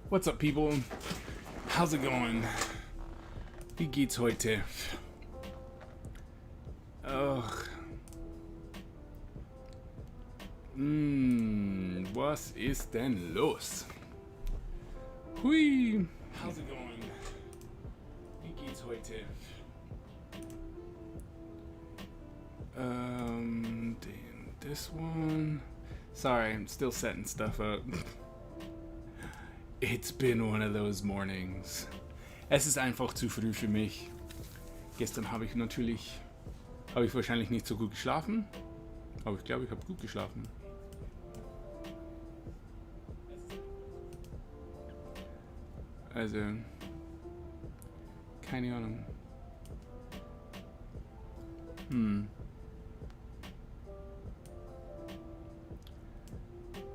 What's up, people? How's it going? Wie geht's heute? Ach. Was ist denn los? Hui. How's it going? Wie geht's heute? This one. Sorry, I'm still setting stuff up. It's been one of those mornings. Es ist einfach zu früh für mich. Gestern habe ich wahrscheinlich nicht so gut geschlafen. Aber ich glaube, ich habe gut geschlafen. Also, keine Ahnung.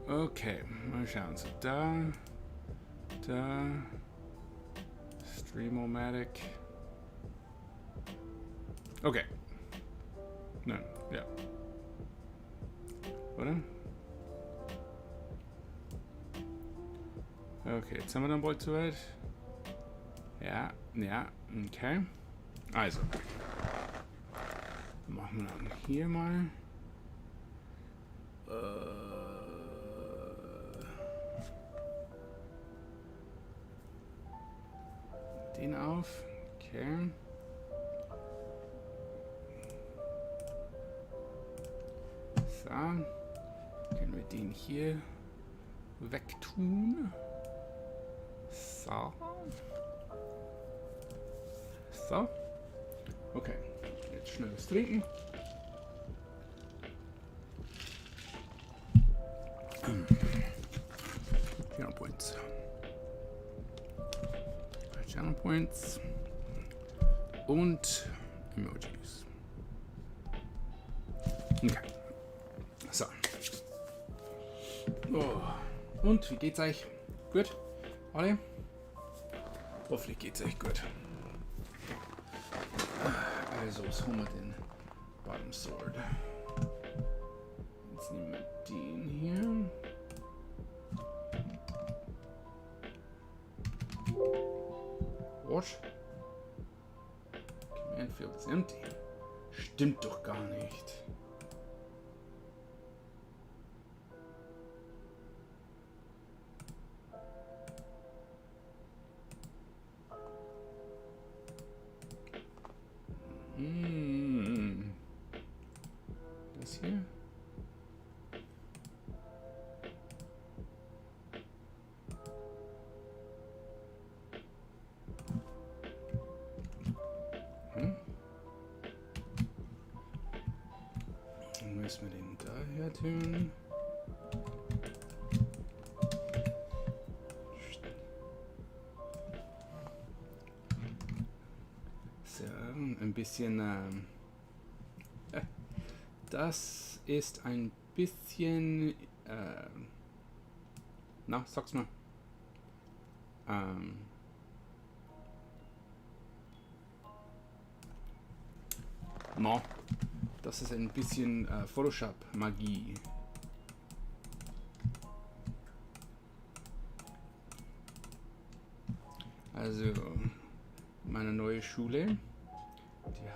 Okay, mal schauen. So, da. Streamomatic. Okay. Nein, ja. Oder? Okay, jetzt haben wir dann bald soweit. Ja, okay. Also. Machen wir dann hier mal. Den auf. Okay. So. Können wir den hier wegtun. So. So. Okay. Jetzt schnell was trinken. Channel Points. Channel Points. Und Emojis. Okay. So. Oh. Und wie geht's euch? Gut? Alle? Hoffentlich geht's euch gut. Also, was haben wir denn? Bottom Sword. Jetzt nehmen wir den hier. What? Command field is empty. Stimmt doch gar nicht. Das hier? Dann müssen wir den daher tun. So, ein bisschen. Das ist ein bisschen. Na, sag's mal. No, das ist ein bisschen Photoshop-Magie. Also, meine neue Schule, die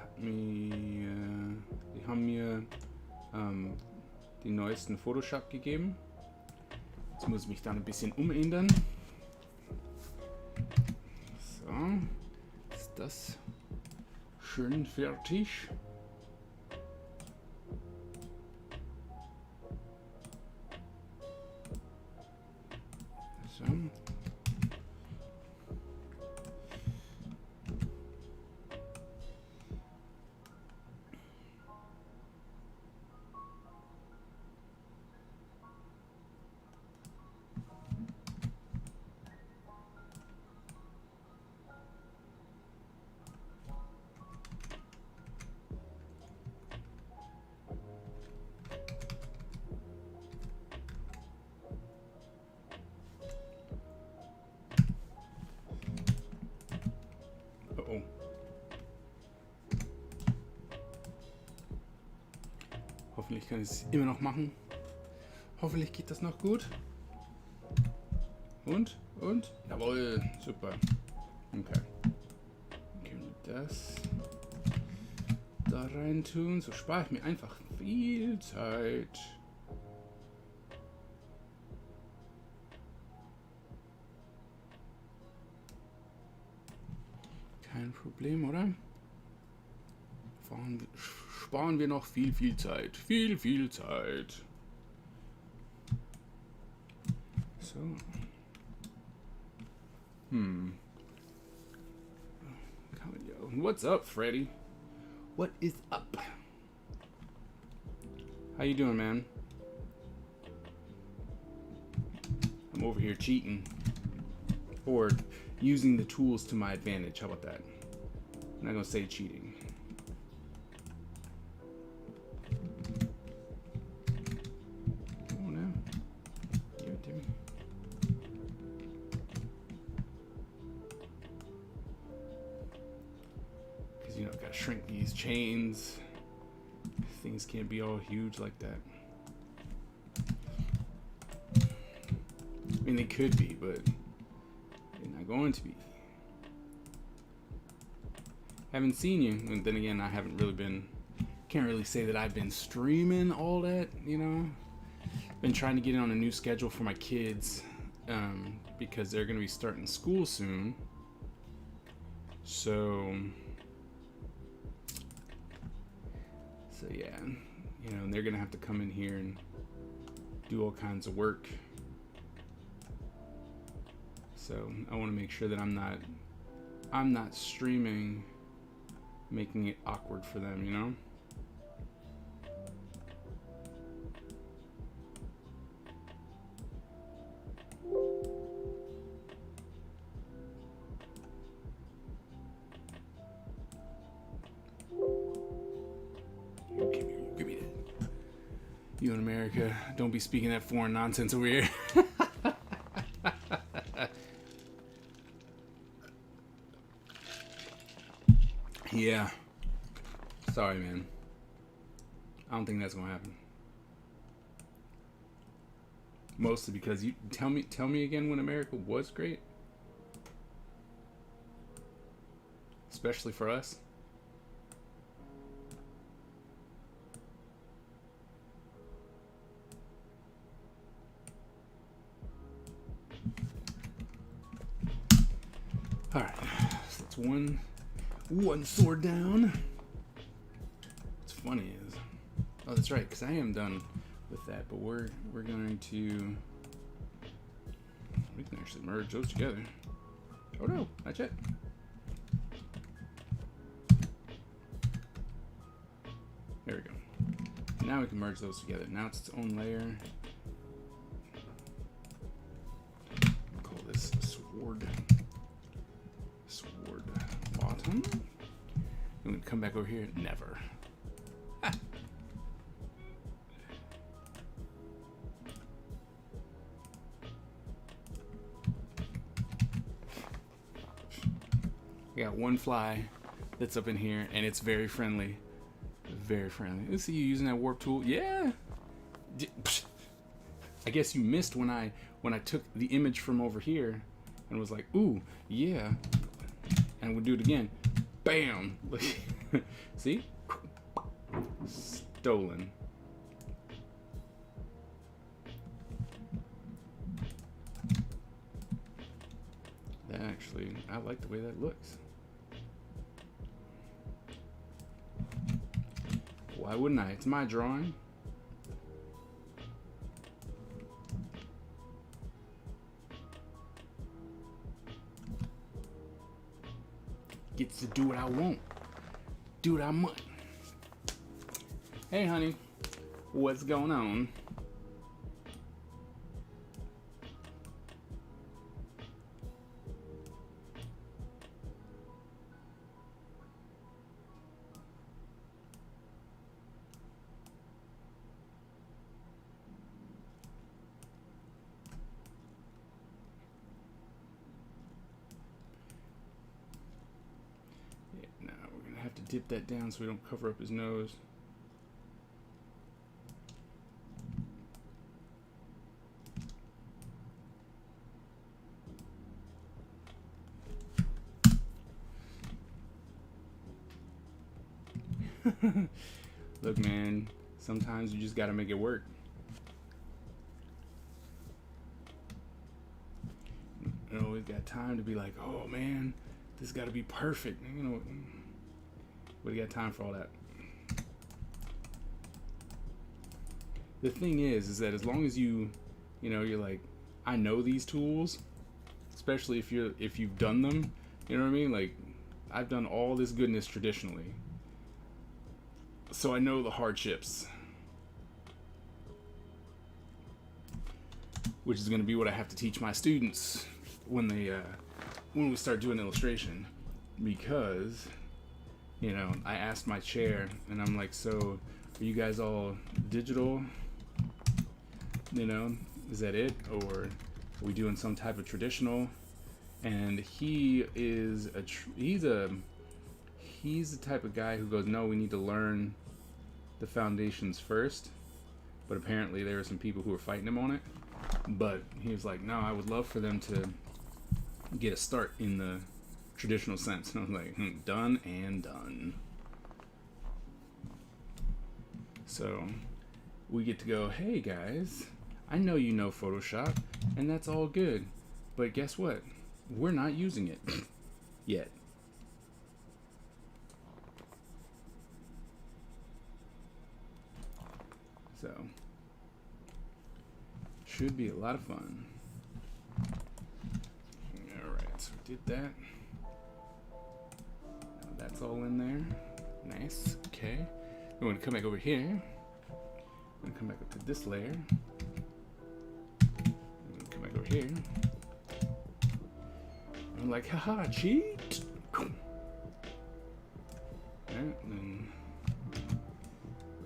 haben mir die neuesten Photoshop gegeben. Jetzt muss ich mich dann ein bisschen umändern. So, ist das schön fertig. So. Oh. Hoffentlich kann ich es immer noch machen. Hoffentlich geht das noch gut. Und? Und? Jawohl, super. Okay. Dann können wir das da rein tun. So spare ich mir einfach viel Zeit. Kein Problem, oder? Sparen wir noch viel Zeit. Viel Zeit. So. What's up, Freddy? What is up? How you doing, man? I'm over here cheating. Or using the tools to my advantage. How about that? I'm not gonna say cheating. Come on now. Give it to me. Because, you know, gotta shrink these chains. Things can't be all huge like that. I mean, they could be, but they're not going to be. Haven't seen you, and then again, I haven't really been, can't really say that I've been streaming all that, you know. Been trying to get on a new schedule for my kids, because they're going to be starting school soon. So yeah, you know, and they're going to have to come in here and do all kinds of work. So I want to make sure that I'm not streaming, making it awkward for them, you know? Give me that. You in America, don't be speaking that foreign nonsense over here. Yeah. Sorry, man. I don't think that's gonna happen. Mostly because you tell me again when America was great. Especially for us. All right. So that's one sword down. What's funny is, oh, that's right, because I am done with that, but we're going to, we can actually merge those together. Oh no, not yet. There we go. Now we can merge those together. Now it's its own layer. I'll call this sword bottom. I'm gonna come back over here. Never. Ah. I got one fly that's up in here, and it's very friendly. Very friendly. Let's see you using that warp tool. Yeah. I guess you missed when I took the image from over here and was like, ooh, yeah. And we'll do it again. Bam! See? Stolen. That actually, I like the way that looks. Why wouldn't I? It's my drawing. Gets to do what I want. Do what I want. Hey, honey. What's going on? Dip that down so we don't cover up his nose. Look, man, sometimes you just gotta make it work. You always got time to be like, oh man, this gotta be perfect. You know, what do you got time for all that? The thing is that as long as you're like, I know these tools, especially if you've done them, you know what I mean? Like, I've done all this goodness traditionally, so I know the hardships, which is going to be what I have to teach my students when we start doing illustration, because I asked my chair and I'm like, so are you guys all digital? Is that it, or are we doing some type of traditional? And he's the type of guy who goes, no, we need to learn the foundations first. But apparently there were some people who were fighting him on it. But he was like, no, I would love for them to get a start in the traditional sense. And I was like, done and done. So we get to go, hey guys, I know you know Photoshop, and that's all good. But guess what? We're not using it yet. So, should be a lot of fun. Alright, so we did that. Now that's all in there. Nice, okay. We're going to come back over here. I'm going to come back up to this layer. I'm going to come back over here. I'm like, haha, cheat! Alright, and then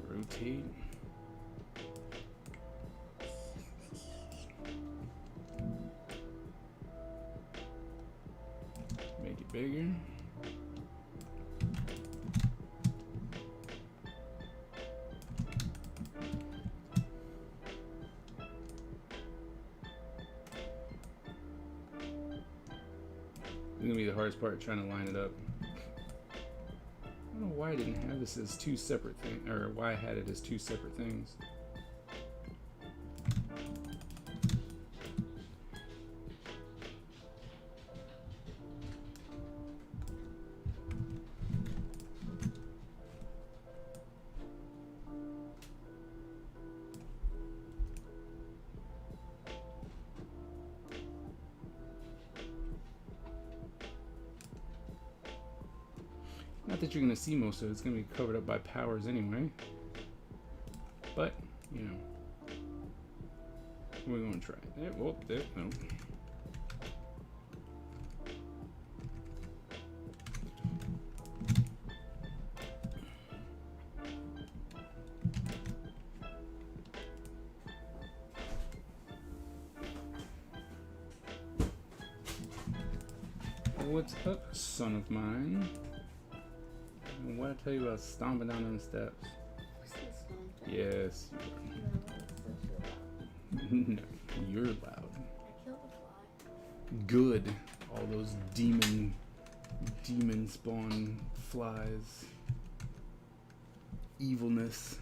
rotate. Make it bigger. It's gonna be the hardest part, trying to line it up. I don't know why I didn't have this as two separate things, or why I had it as two separate things. Not that you're going to see most of it. It's going to be covered up by powers anyway. But, we're going to try it. Oh, there, no. What's up, son of mine? What I tell you about stomping down them steps? Yes, you no, you're loud. I killed the fly. Good. All those demon spawn flies. Evilness.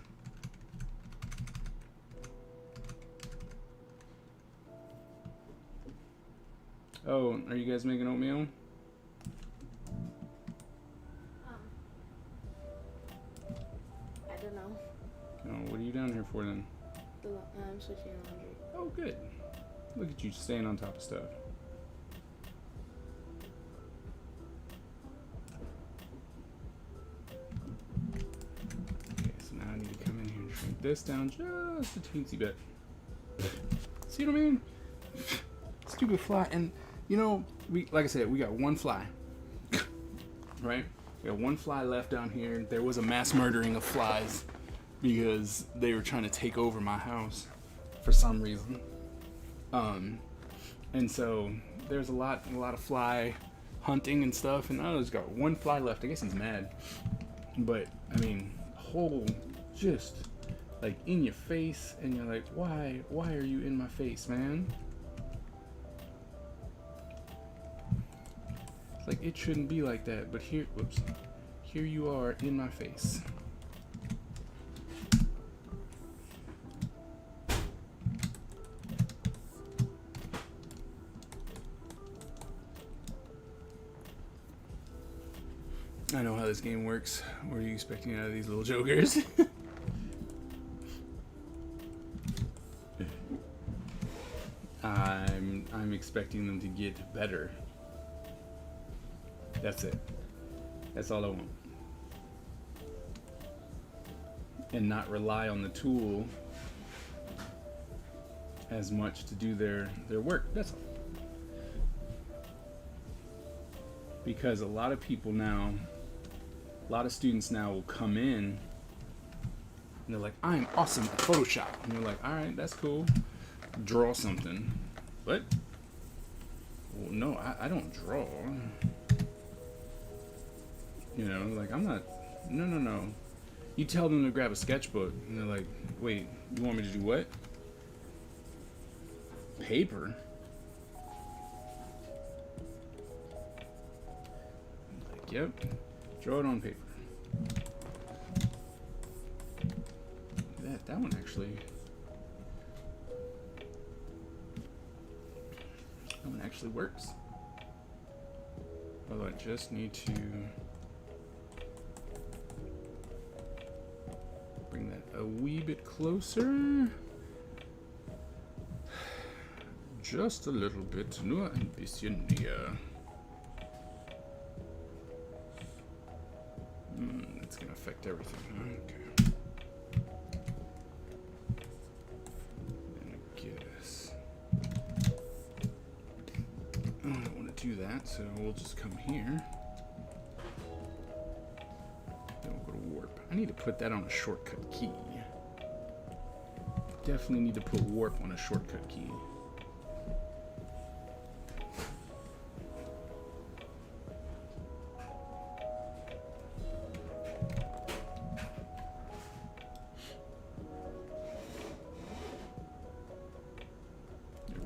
Oh, are you guys making oatmeal? I don't know. Oh, what are you down here for then? I'm switching laundry. Oh, good. Look at you staying on top of stuff. Okay, so now I need to come in here and shrink this down just a teensy bit. See what I mean? Stupid fly. And, like I said, we got one fly. Right? We got one fly left down here. There was a mass murdering of flies because they were trying to take over my house for some reason. And so there's a lot of fly hunting and stuff, and I just got one fly left. I guess he's mad. But I mean, whole just like in your face, and you're like, why are you in my face, man? Like, it shouldn't be like that, but here you are in my face. I know how this game works. What are you expecting out of these little jokers? I'm expecting them to get better. That's it. That's all I want. And not rely on the tool as much to do their work. That's all. Because a lot of people now, a lot of students now will come in and they're like, I'm awesome at Photoshop. And you're like, all right, that's cool. Draw something. What? Well, no, I don't draw. You know, like I'm not, no. You tell them to grab a sketchbook and they're like, wait, you want me to do what? Paper? Like, yep, draw it on paper. That one actually. That one actually works. Although I just need to bring that a wee bit closer. Just a little bit. Nur ein bisschen näher. That's gonna affect everything. Okay. And I guess I don't want to do that, so we'll just come here. Then we'll go to warp. I need to put that on a shortcut key. Definitely need to put warp on a shortcut key.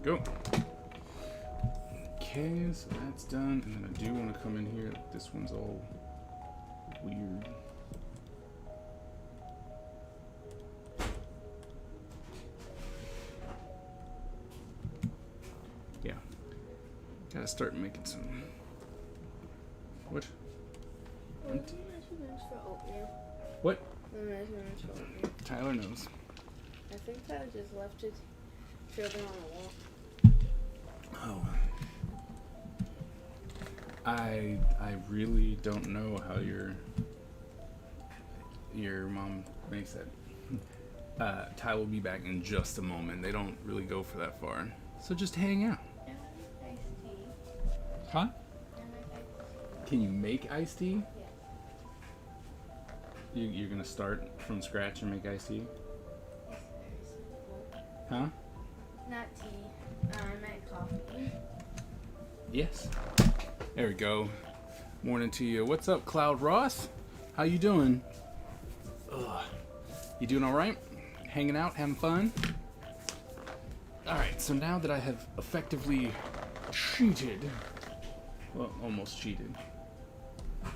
Go. Okay, so that's done, and then I do want to come in here. This one's all weird. Yeah, gotta start making some. What? What are the measurements for oatmeal? What? The measurements for oatmeal. Tyler knows. I think Tyler just left it filled in on the wall. Oh. I really don't know how your mom makes that. Ty will be back in just a moment. They don't really go for that far. So just hang out. Huh? Can you make iced tea? Yeah. You're gonna start from scratch and make iced tea? It's very simple. Huh? Not tea. I meant coffee. Yes. There we go. Morning to you. What's up, Cloud Ross? How you doing? Ugh. You doing all right? Hanging out, having fun? All right. So now that I have effectively cheated, well, almost cheated.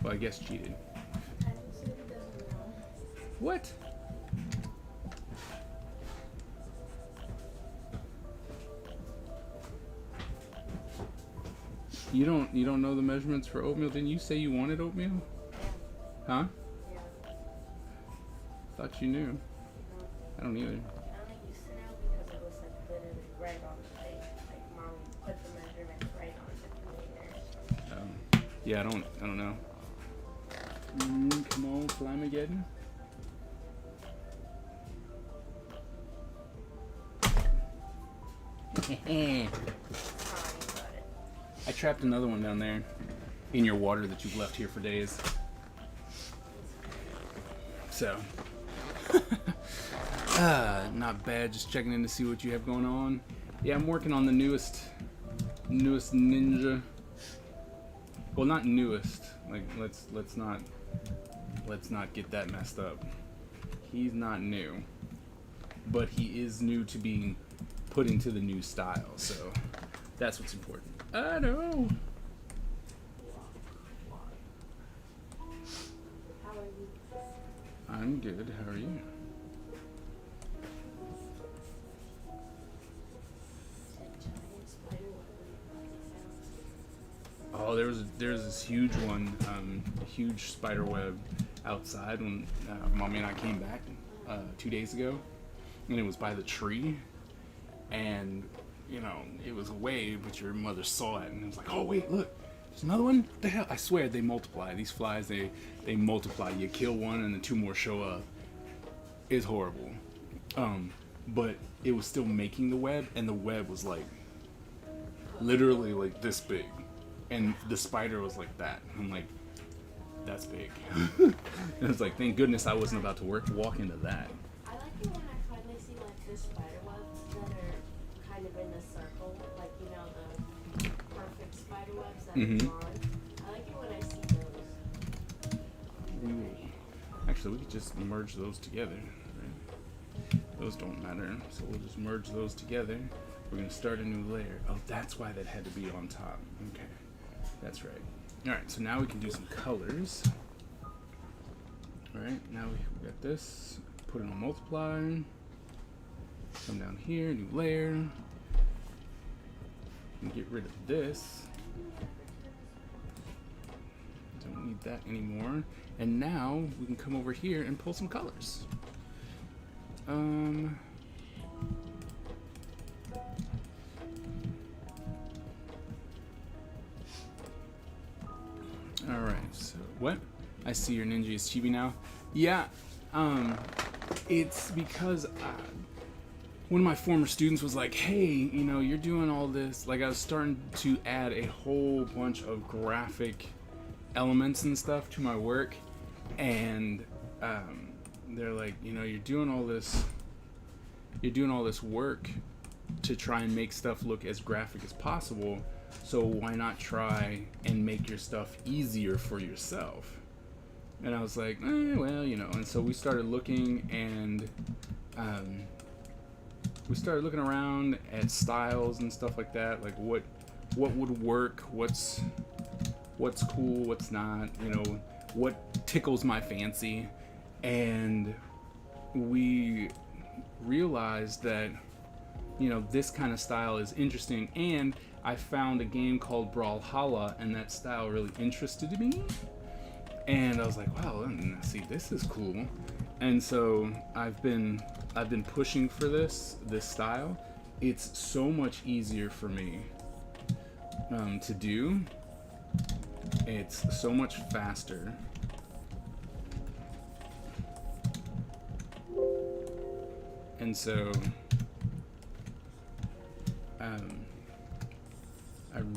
Well, I guess cheated. I didn't say he doesn't know. What? You don't know the measurements for oatmeal? Didn't you say you wanted oatmeal? Huh? Yeah. Thought you knew. No. I don't either. I only used to know because it was like literally right on the thing. Like mom put the measurements right on the container. Yeah, I don't know. Come on, Flamageddon. I trapped another one down there in your water that you've left here for days. So, not bad. Just checking in to see what you have going on. Yeah, I'm working on the newest Ninja. Well, not newest. Like, let's not get that messed up. He's not new, but he is new to being put into the new style. So that's what's important. I know. How are you? I'm good. How are you? Oh, there was this huge one, a huge spider web outside when Mommy and I came back 2 days ago, and it was by the tree, and you know it was away, but your mother saw it and it was like, oh wait, look, there's another one. What the hell? I swear they multiply. These flies, they multiply. You kill one and then 2 more show up. It's horrible. But it was still making the web, and the web was like literally like this big, and the spider was like that. I'm like, that's big. And it's like, thank goodness I wasn't about to walk into that. I like it when I finally see like the spider webs that are kind of in a circle, like you know the perfect spider webs that are drawn. I like it when I see those. Actually, we could just merge those together. Right? Those don't matter, so we'll just merge those together. We're gonna start a new layer. Oh, that's why that had to be on top. Okay, that's right. All right, so now we can do some colors. All right, now we got this. Put it on multiply. Come down here, new layer. And get rid of this. Don't need that anymore. And now we can come over here and pull some colors. Alright, so what? I see your Ninja is chibi now. Yeah, it's because one of my former students was like, hey, you know, you're doing all this. Like, I was starting to add a whole bunch of graphic elements and stuff to my work, and they're like, you know, you're doing all this work to try and make stuff look as graphic as possible, so why not try and make your stuff easier for yourself? And I was like, well, you know. And so we started looking, and we started looking around at styles and stuff like that, like what would work, what's cool, what's not, you know, what tickles my fancy. And we realized that, you know, this kind of style is interesting, and I found a game called Brawlhalla, and that style really interested me, and I was like, wow, see, this is cool. And so I've been pushing for this style. It's so much easier for me to do. It's so much faster. And so I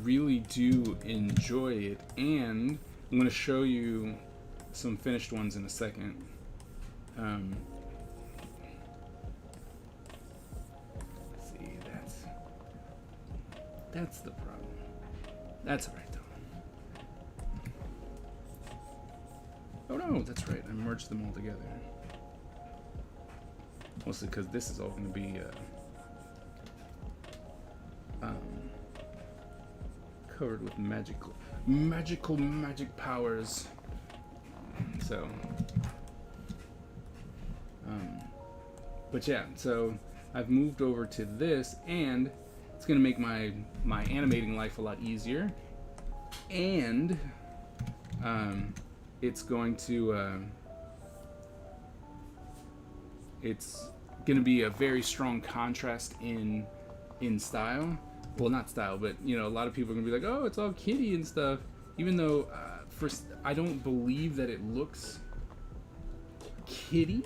really do enjoy it, and I'm going to show you some finished ones in a second. See, that's the problem. That's alright though. Oh no, that's right, I merged them all together. Mostly because this is all going to be covered with magic powers. So, but yeah, so I've moved over to this, and it's going to make my animating life a lot easier, and it's going to it's going to be a very strong contrast in style. Well, not style, but you know, a lot of people are going to be like, oh, it's all kitty and stuff, even though I don't believe that it looks kitty,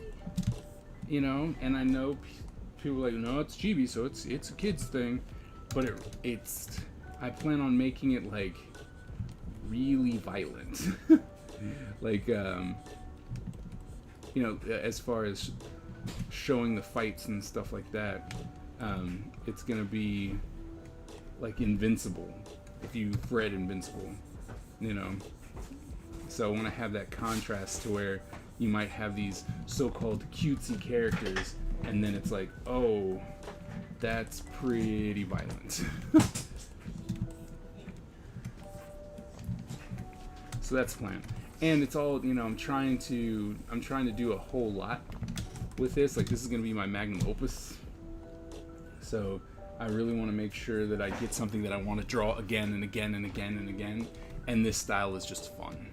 you know. And I know people are like, no, it's chibi, so it's a kid's thing, but it's I plan on making it like really violent. Like you know, as far as showing the fights and stuff like that, it's gonna be like Invincible, if you've read Invincible, you know. So I want to have that contrast to where you might have these so-called cutesy characters, and then it's like, oh, that's pretty violent. So that's the plan. And it's all, you know, I'm trying to do a whole lot with this. Like, this is going to be my magnum opus. So I really want to make sure that I get something that I want to draw again and again and again and again. and this style is just fun.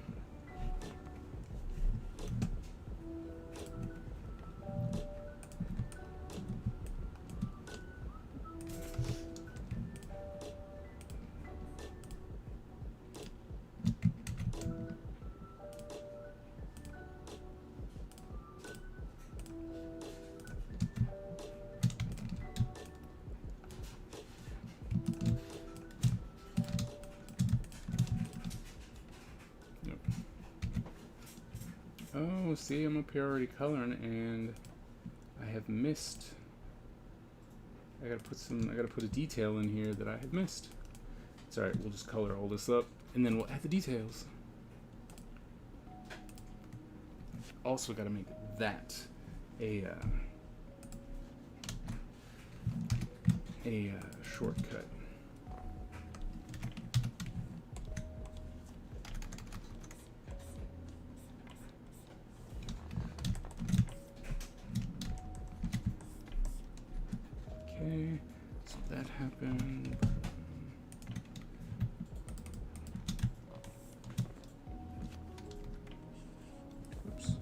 Oh, see, I'm up here already coloring, and I have missed. I gotta put a detail in here that I have missed. It's alright, we'll just color all this up, and then we'll add the details. Also gotta make that a shortcut. Okay, so that happened. Oops.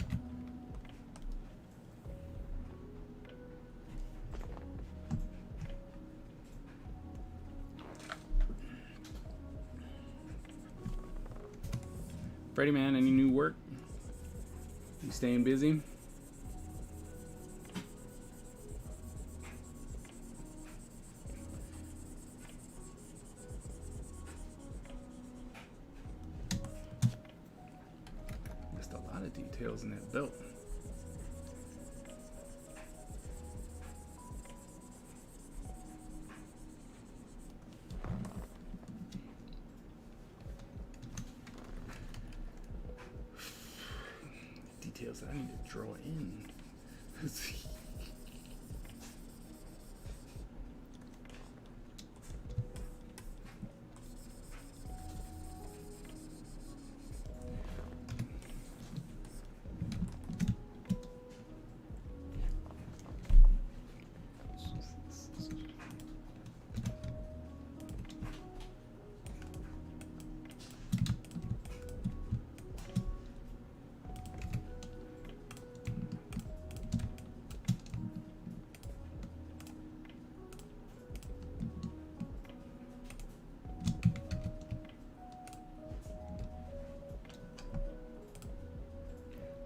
Freddie, man, any new work? You staying busy? Missed a lot of details in that belt. Details that I need to draw in.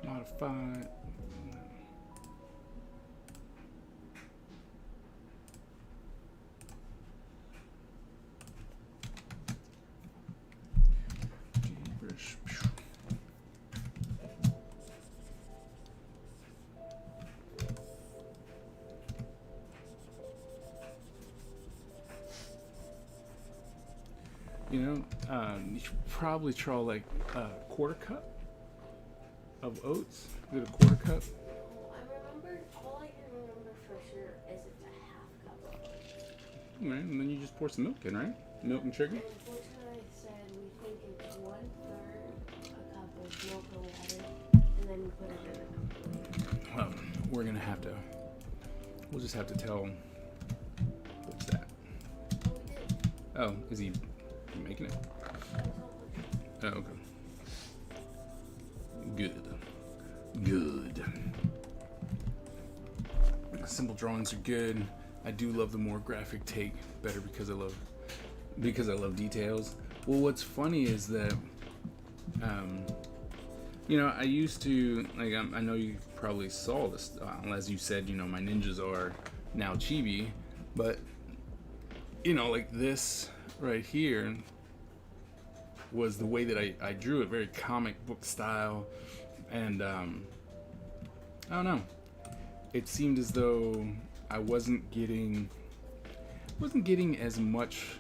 Modify. You know, you should probably try like a quarter cup of oats. Is it a quarter cup? I remember, all I can remember for sure is it's a half cup of oats. Right, and then you just pour some milk in, right? Milk and sugar? And unfortunately, I said we think it's 1/3 a cup of milk and water, and then we put it in a cup. Well, we're gonna have to. We'll just have to tell. What's that? We did. Oh, is he making it? Oh, okay. Good. Good. Simple drawings are good. I do love the more graphic take better because I love details. Well, what's funny is that, you know, I used to like I know you probably saw this, as you said, you know, my ninjas are now chibi, but you know, like this right here was the way that I drew it, very comic book style, and I don't know. It seemed as though I wasn't getting as much,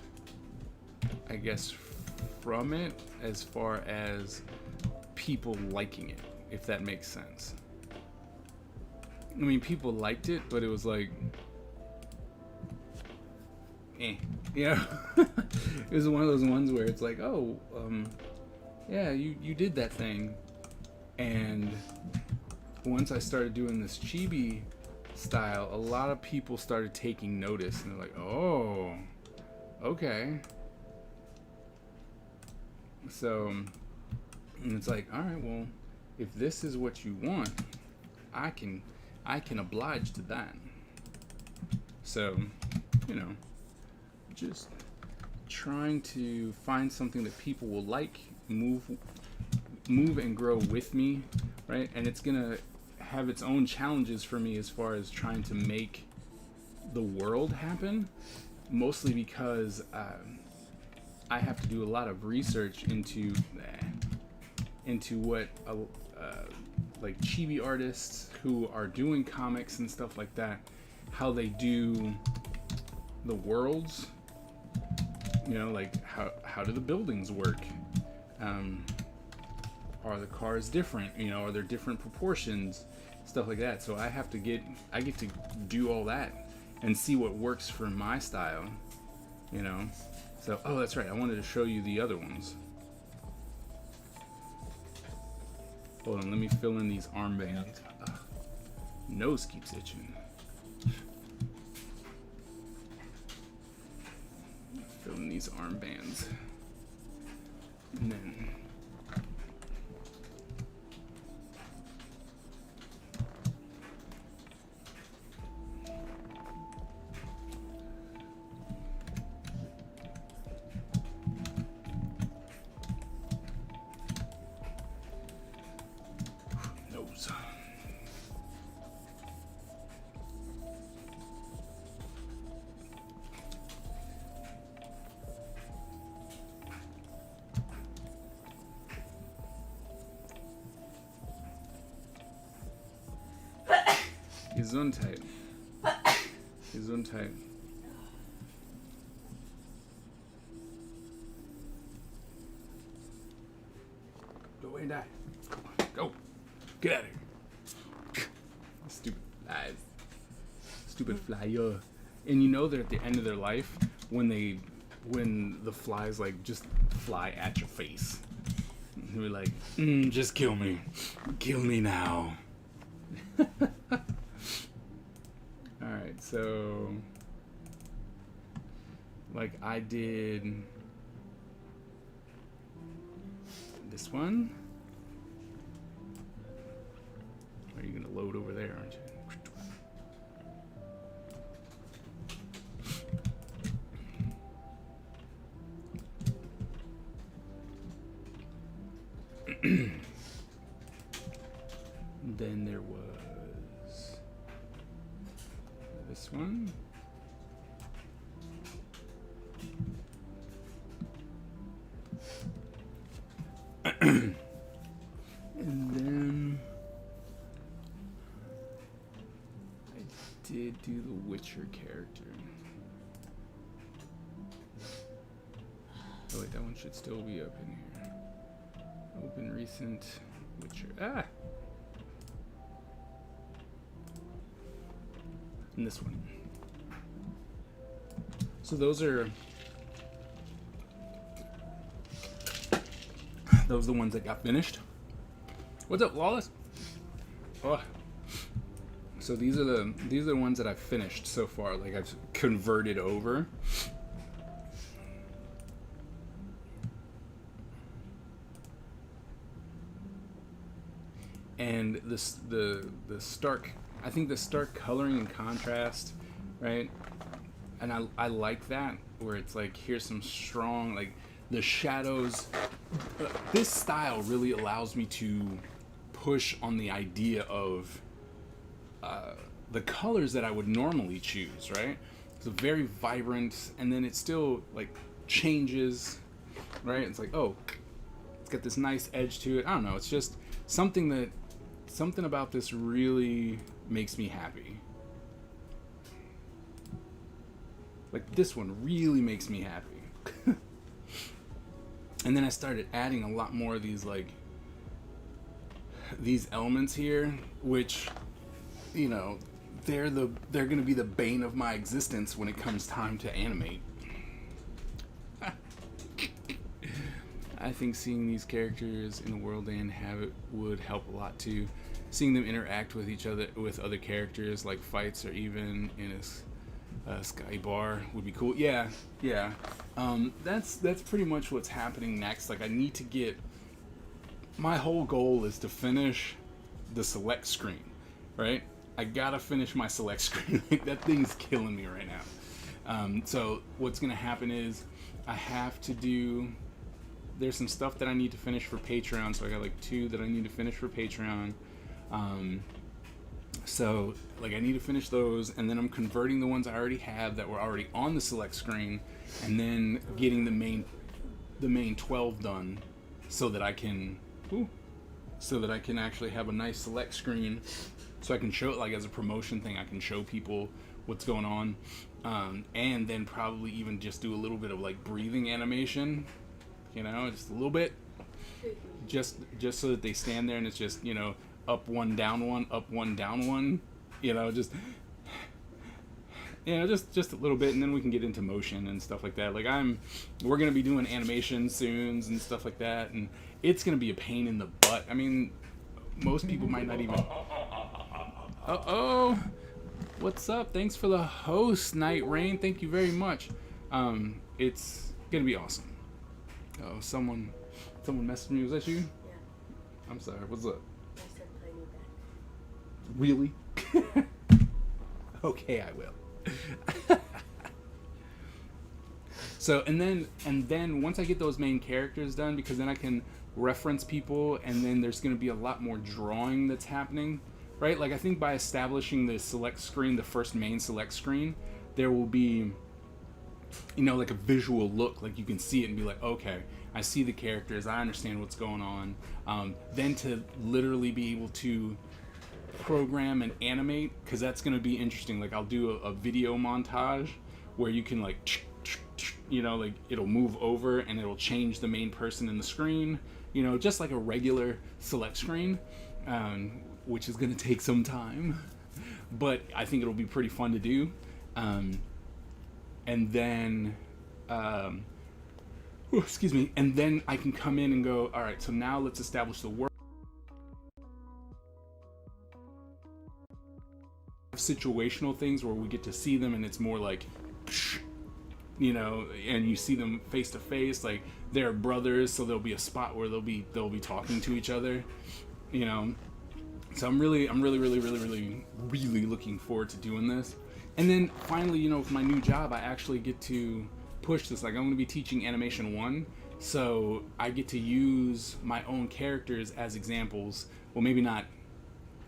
I guess, from it as far as people liking it, if that makes sense. I mean, people liked it, but it was like, you know. It was one of those ones where it's like, oh, yeah, you did that thing. And once I started doing this chibi style, a lot of people started taking notice, and they're like, oh, okay. So, and it's like, all right, well, if this is what you want, I can oblige to that. So, you know, just trying to find something that people will like, move and grow with me, right? And it's gonna have its own challenges for me as far as trying to make the world happen, mostly because I have to do a lot of research into what like chibi artists who are doing comics and stuff like that, how they do the worlds, you know, like how do the buildings work, are the cars different, you know, are there different proportions, stuff like that. So I get to do all that and see what works for my style, you know. So, oh, that's right, I wanted to show you the other ones. Hold on, let me fill in these armbands. Nose keeps itching. Fill in these armbands. And then nose. Gesundheit. Gesundheit. Go away and die. Go. Get out of here. Stupid flies. Stupid flyer. And you know they're at the end of their life when the flies like just fly at your face. And we're like, just kill me. Kill me now. Alright, so like I did this one. Are you gonna load over there, aren't you? Then there was this one. And then I did do the Witcher character. Oh wait, that one should still be up in here. Open recent Witcher. Ah! And this one. So those are the ones that got finished. What's up, Lawless? Oh. So these are the ones that I've finished so far. Like I've converted over. And the stark, I think the stark coloring and contrast, right? And I like that, where it's like, here's some strong, like, the shadows. This style really allows me to push on the idea of the colors that I would normally choose, right? It's very vibrant, and then it still, like, changes, right? It's like, oh, it's got this nice edge to it. I don't know, it's just something about this really makes me happy. Like, this one really makes me happy. And then I started adding a lot more of these, like, these elements here, which, you know, they're gonna be the bane of my existence when it comes time to animate. I think seeing these characters in the world they inhabit would help a lot too. Seeing them interact with each other, with other characters, like fights, or even in Sky Bar would be cool. Yeah, yeah. That's pretty much what's happening next. Like I need to get. My whole goal is to finish the select screen, right? I gotta finish my select screen. Like that thing's killing me right now. So what's gonna happen is I have to do. There's some stuff that I need to finish for Patreon. So I got like 2 that I need to finish for Patreon. So like I need to finish those, and then I'm converting the ones I already have that were already on the select screen, and then getting the main 12 done, so that I can actually have a nice select screen, so I can show it like as a promotion thing. I can show people what's going on, and then probably even just do a little bit of like breathing animation, just a little bit, just so that they stand there and it's just up one down one, up one down one, just a little bit, and then we can get into motion and stuff like that. Like we're gonna be doing animation soon and stuff like that, and it's gonna be a pain in the butt. I mean, most people might not even. What's up? Thanks for the host, Night Rain. Thank you very much. It's gonna be awesome. Oh, someone messaged me. Was that you? Yeah. I'm sorry. What's up? I said play me back. Really? Okay, I will. So and then once I get those main characters done, because then I can reference people, and then there's going to be a lot more drawing that's happening, right? Like I think by establishing the select screen, the first main select screen, there will be like a visual look, like you can see it and be like, okay, I see the characters, I understand what's going on. Then to literally be able to program and animate, because that's going to be interesting. Like I'll do a video montage where you can like it'll move over and it'll change the main person in the screen, just like a regular select screen, which is going to take some time, but I think it'll be pretty fun to do. And then and then I can come in and go, all right, so now let's establish the world. Situational things where we get to see them and it's more like, and you see them face to face, like they're brothers, so there'll be a spot where they'll be talking to each other, so I'm really looking forward to doing this. And then finally, with my new job, I actually get to push this. Like I'm going to be teaching Animation 1, so I get to use my own characters as examples. Well, maybe not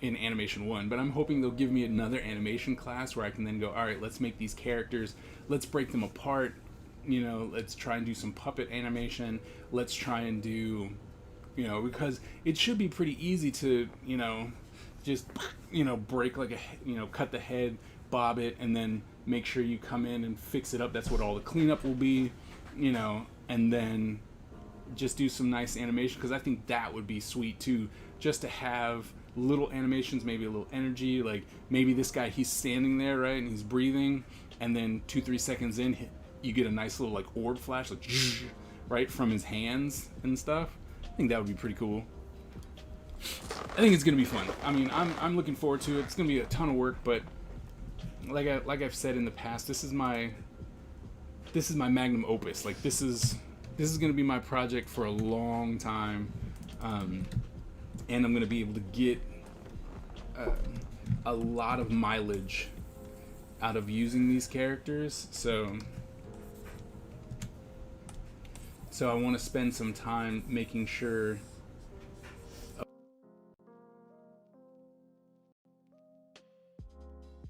in Animation 1, but I'm hoping they'll give me another animation class where I can then go, all right, let's make these characters, let's break them apart, let's try and do some puppet animation, let's try and do, because it should be pretty easy to, just, break like cut the head, bob it, and then make sure you come in and fix it up. That's what all the cleanup will be, and then just do some nice animation, because I think that would be sweet too, just to have little animations, maybe a little energy, like maybe this guy, he's standing there, right, and he's breathing, and then 2-3 seconds in you get a nice little like orb flash, like right from his hands and stuff. I think that would be pretty cool. I think it's gonna be fun. I mean, I'm looking forward to it. It's gonna be a ton of work, but like I've said in the past, this is my magnum opus. Like this is gonna be my project for a long time, and I'm gonna be able to get a lot of mileage out of using these characters. So I want to spend some time making sure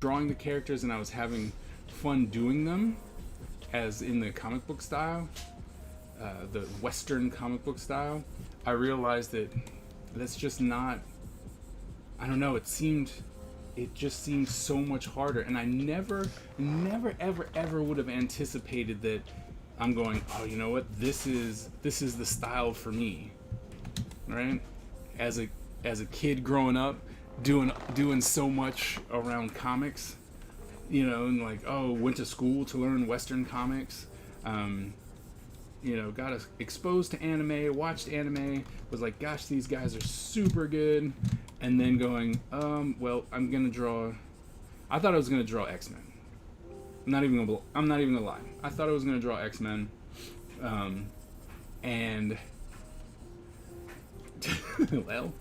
drawing the characters, and I was having fun doing them, as in the comic book style, the Western comic book style. I realized that that's just not, I don't know, it just seemed so much harder, and I never ever would have anticipated that I'm going, oh, you know what, this is the style for me, right? As a kid growing up, doing so much around comics, and like, oh, went to school to learn Western comics, got exposed to anime, watched anime, was like, gosh, these guys are super good, and then going, well, I thought I was gonna draw X-Men, I'm not even gonna lie. I thought I was gonna draw X-Men, and well,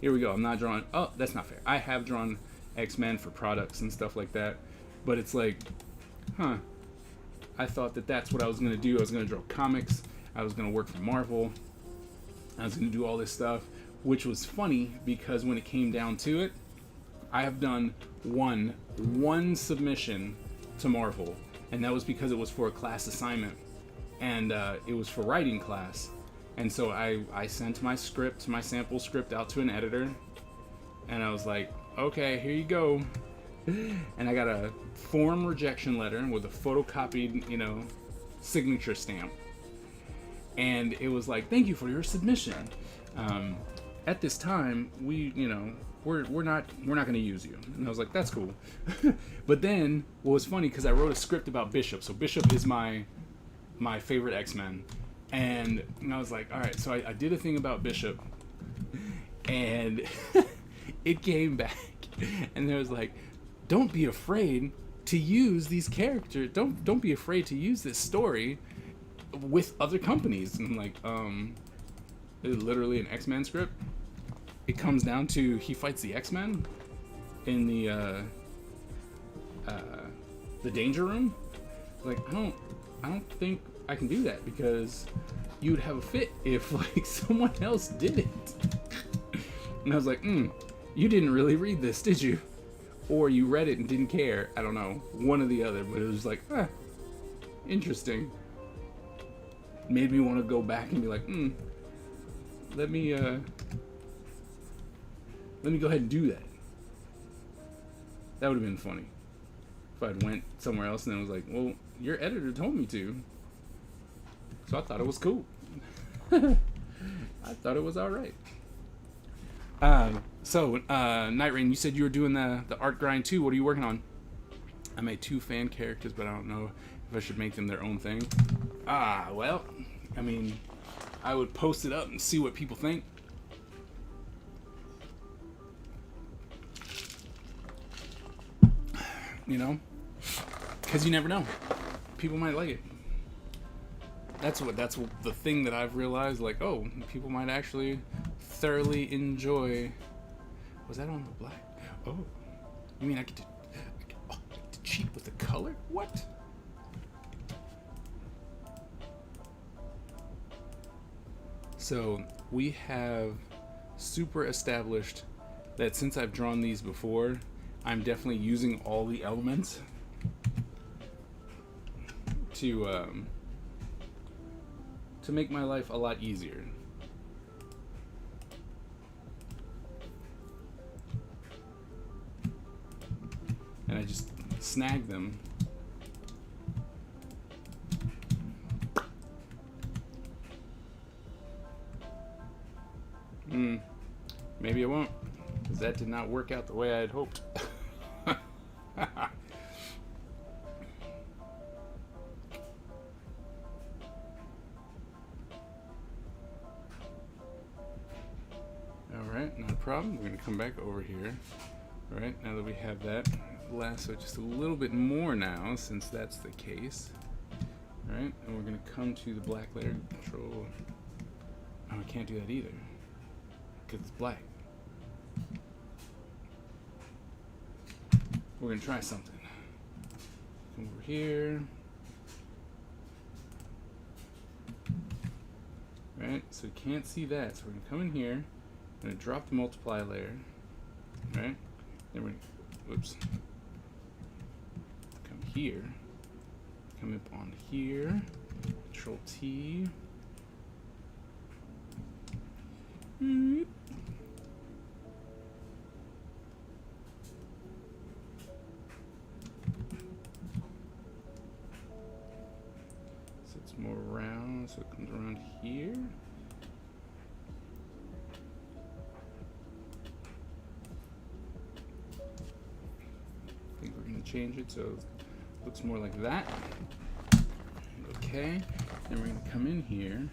here we go. I'm not drawing. Oh, that's not fair. I have drawn X-Men for products and stuff like that, but it's like, huh? I thought that that's what I was gonna do. I was gonna draw comics. I was gonna work for Marvel. I was gonna do all this stuff, which was funny because when it came down to it, I have done one submission to Marvel, and that was because it was for a class assignment, and it was for writing class. And so I sent my sample script out to an editor, and I was like, okay, here you go. And I got a form rejection letter with a photocopied, signature stamp. And it was like, thank you for your submission. At this time, we're not going to use you. And I was like, that's cool. But then what was funny, because I wrote a script about Bishop. So Bishop is my favorite X-Men. And I was like, all right, so I did a thing about Bishop, and it came back, and there was like, don't be afraid to use these characters. Don't be afraid to use this story with other companies. And I'm like, it's literally an X-Men script. It comes down to he fights the X-Men in the Danger Room. Like, I don't think I can do that, because you would have a fit if like someone else did it. And I was like, you didn't really read this, did you? Or you read it and didn't care. I don't know, one or the other. But it was like, interesting. Made me want to go back and be like, let me go ahead and do that. That would have been funny if I'd went somewhere else and then was like, well, your editor told me to. So I thought it was cool. I thought it was all right. So Night Rain, you said you were doing the art grind too. What are you working on? I made 2 fan characters, but I don't know if I should make them their own thing. Well, I mean, I would post it up and see what people think. Because you never know. People might like it. That's the thing that I've realized, like, oh, people might actually thoroughly enjoy. Was that on the black? Oh, you mean I get to cheat with the color? What? So we have super established that since I've drawn these before, I'm definitely using all the elements to make my life a lot easier. And I just snag them. Maybe I won't, because that did not work out the way I had hoped. Alright, not a problem. We're going to come back over here. Alright, now that we have that, lasso just a little bit more now, since that's the case. Alright, and we're going to come to the black layer, control. Oh, I can't do that either, because it's black. We're going to try something. Come over here. Right, so we can't see that, so we're going to come in here. I'm going to drop the multiply layer. Right, then we're going to, whoops. Come here. Come up on here. Control T. So it's more round, so it comes around here. I think we're going to change it so it looks more like that. Okay, then we're going to come in here.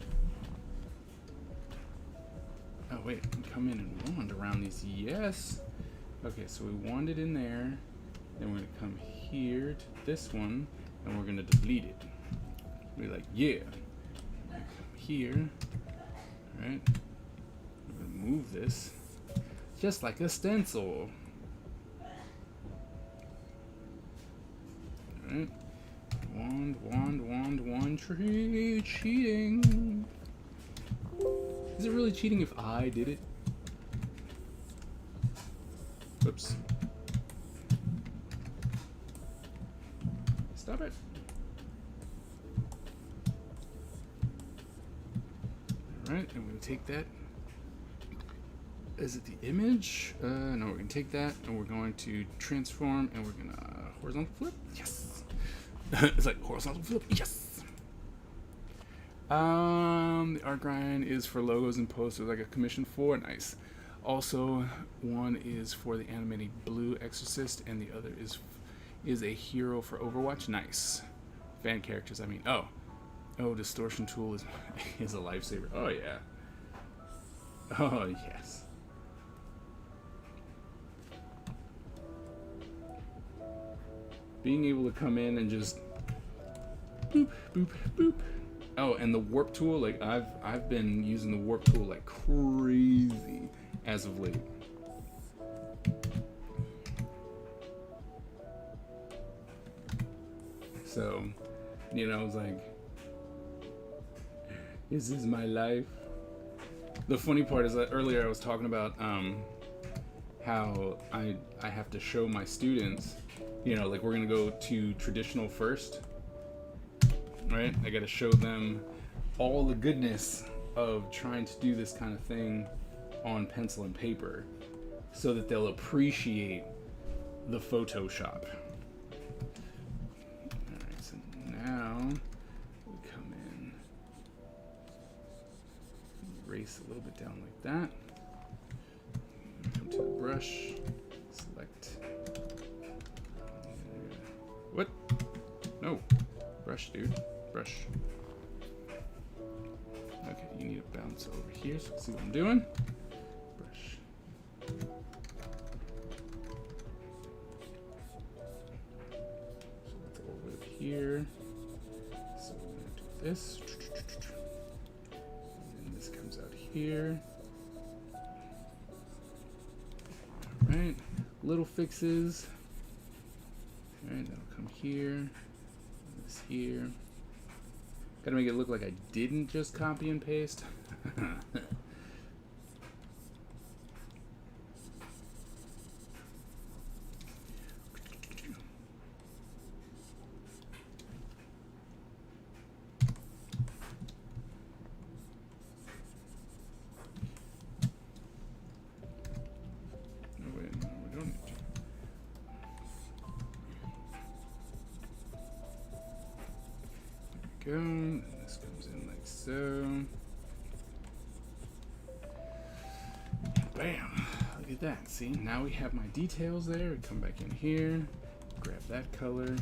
Oh wait, come in and wand around these. Yes. Okay, so we wand it in there, Then we're gonna come here to this one, and we're gonna delete it. We're like, yeah. Come here, right? We're gonna move this, just like a stencil. Right? Wand, tree, cheating. Is it really cheating if I did it? Oops. Stop it. Alright, and we're going to take that. Is it the image? No, we're going to take that and we're going to transform and we're going to horizontal flip. Yes. It's like horizontal flip. Yes. The art grind is for logos and posters, like a commission for. Nice. Also, one is for the animated Blue Exorcist, and the other is a hero for Overwatch. Nice. Fan characters. I mean, oh, distortion tool is a lifesaver. Oh yeah. Oh yes. Being able to come in and just boop, boop, boop. Oh, and the warp tool, like I've been using the warp tool like crazy as of late. So, you know, it's like, this is my life. The funny part is that earlier I was talking about how I have to show my students, you know, like we're gonna go to traditional first, right? I gotta show them all the goodness of trying to do this kind of thing on pencil and paper so that they'll appreciate the Photoshop. Alright, so now we come in, erase a little bit down like that. Come to the brush, select. What? No. Brush, dude. Brush. Okay, you need to bounce over here so you can see what I'm doing. Brush. So let's go over here. So we're going to do this. And then this comes out here. Alright, little fixes. Alright, that'll come here. This here. Gotta make it look like I didn't just copy and paste. Go, and this comes in like so. Bam! Look at that. See, now we have my details there. We come back in here, grab that color.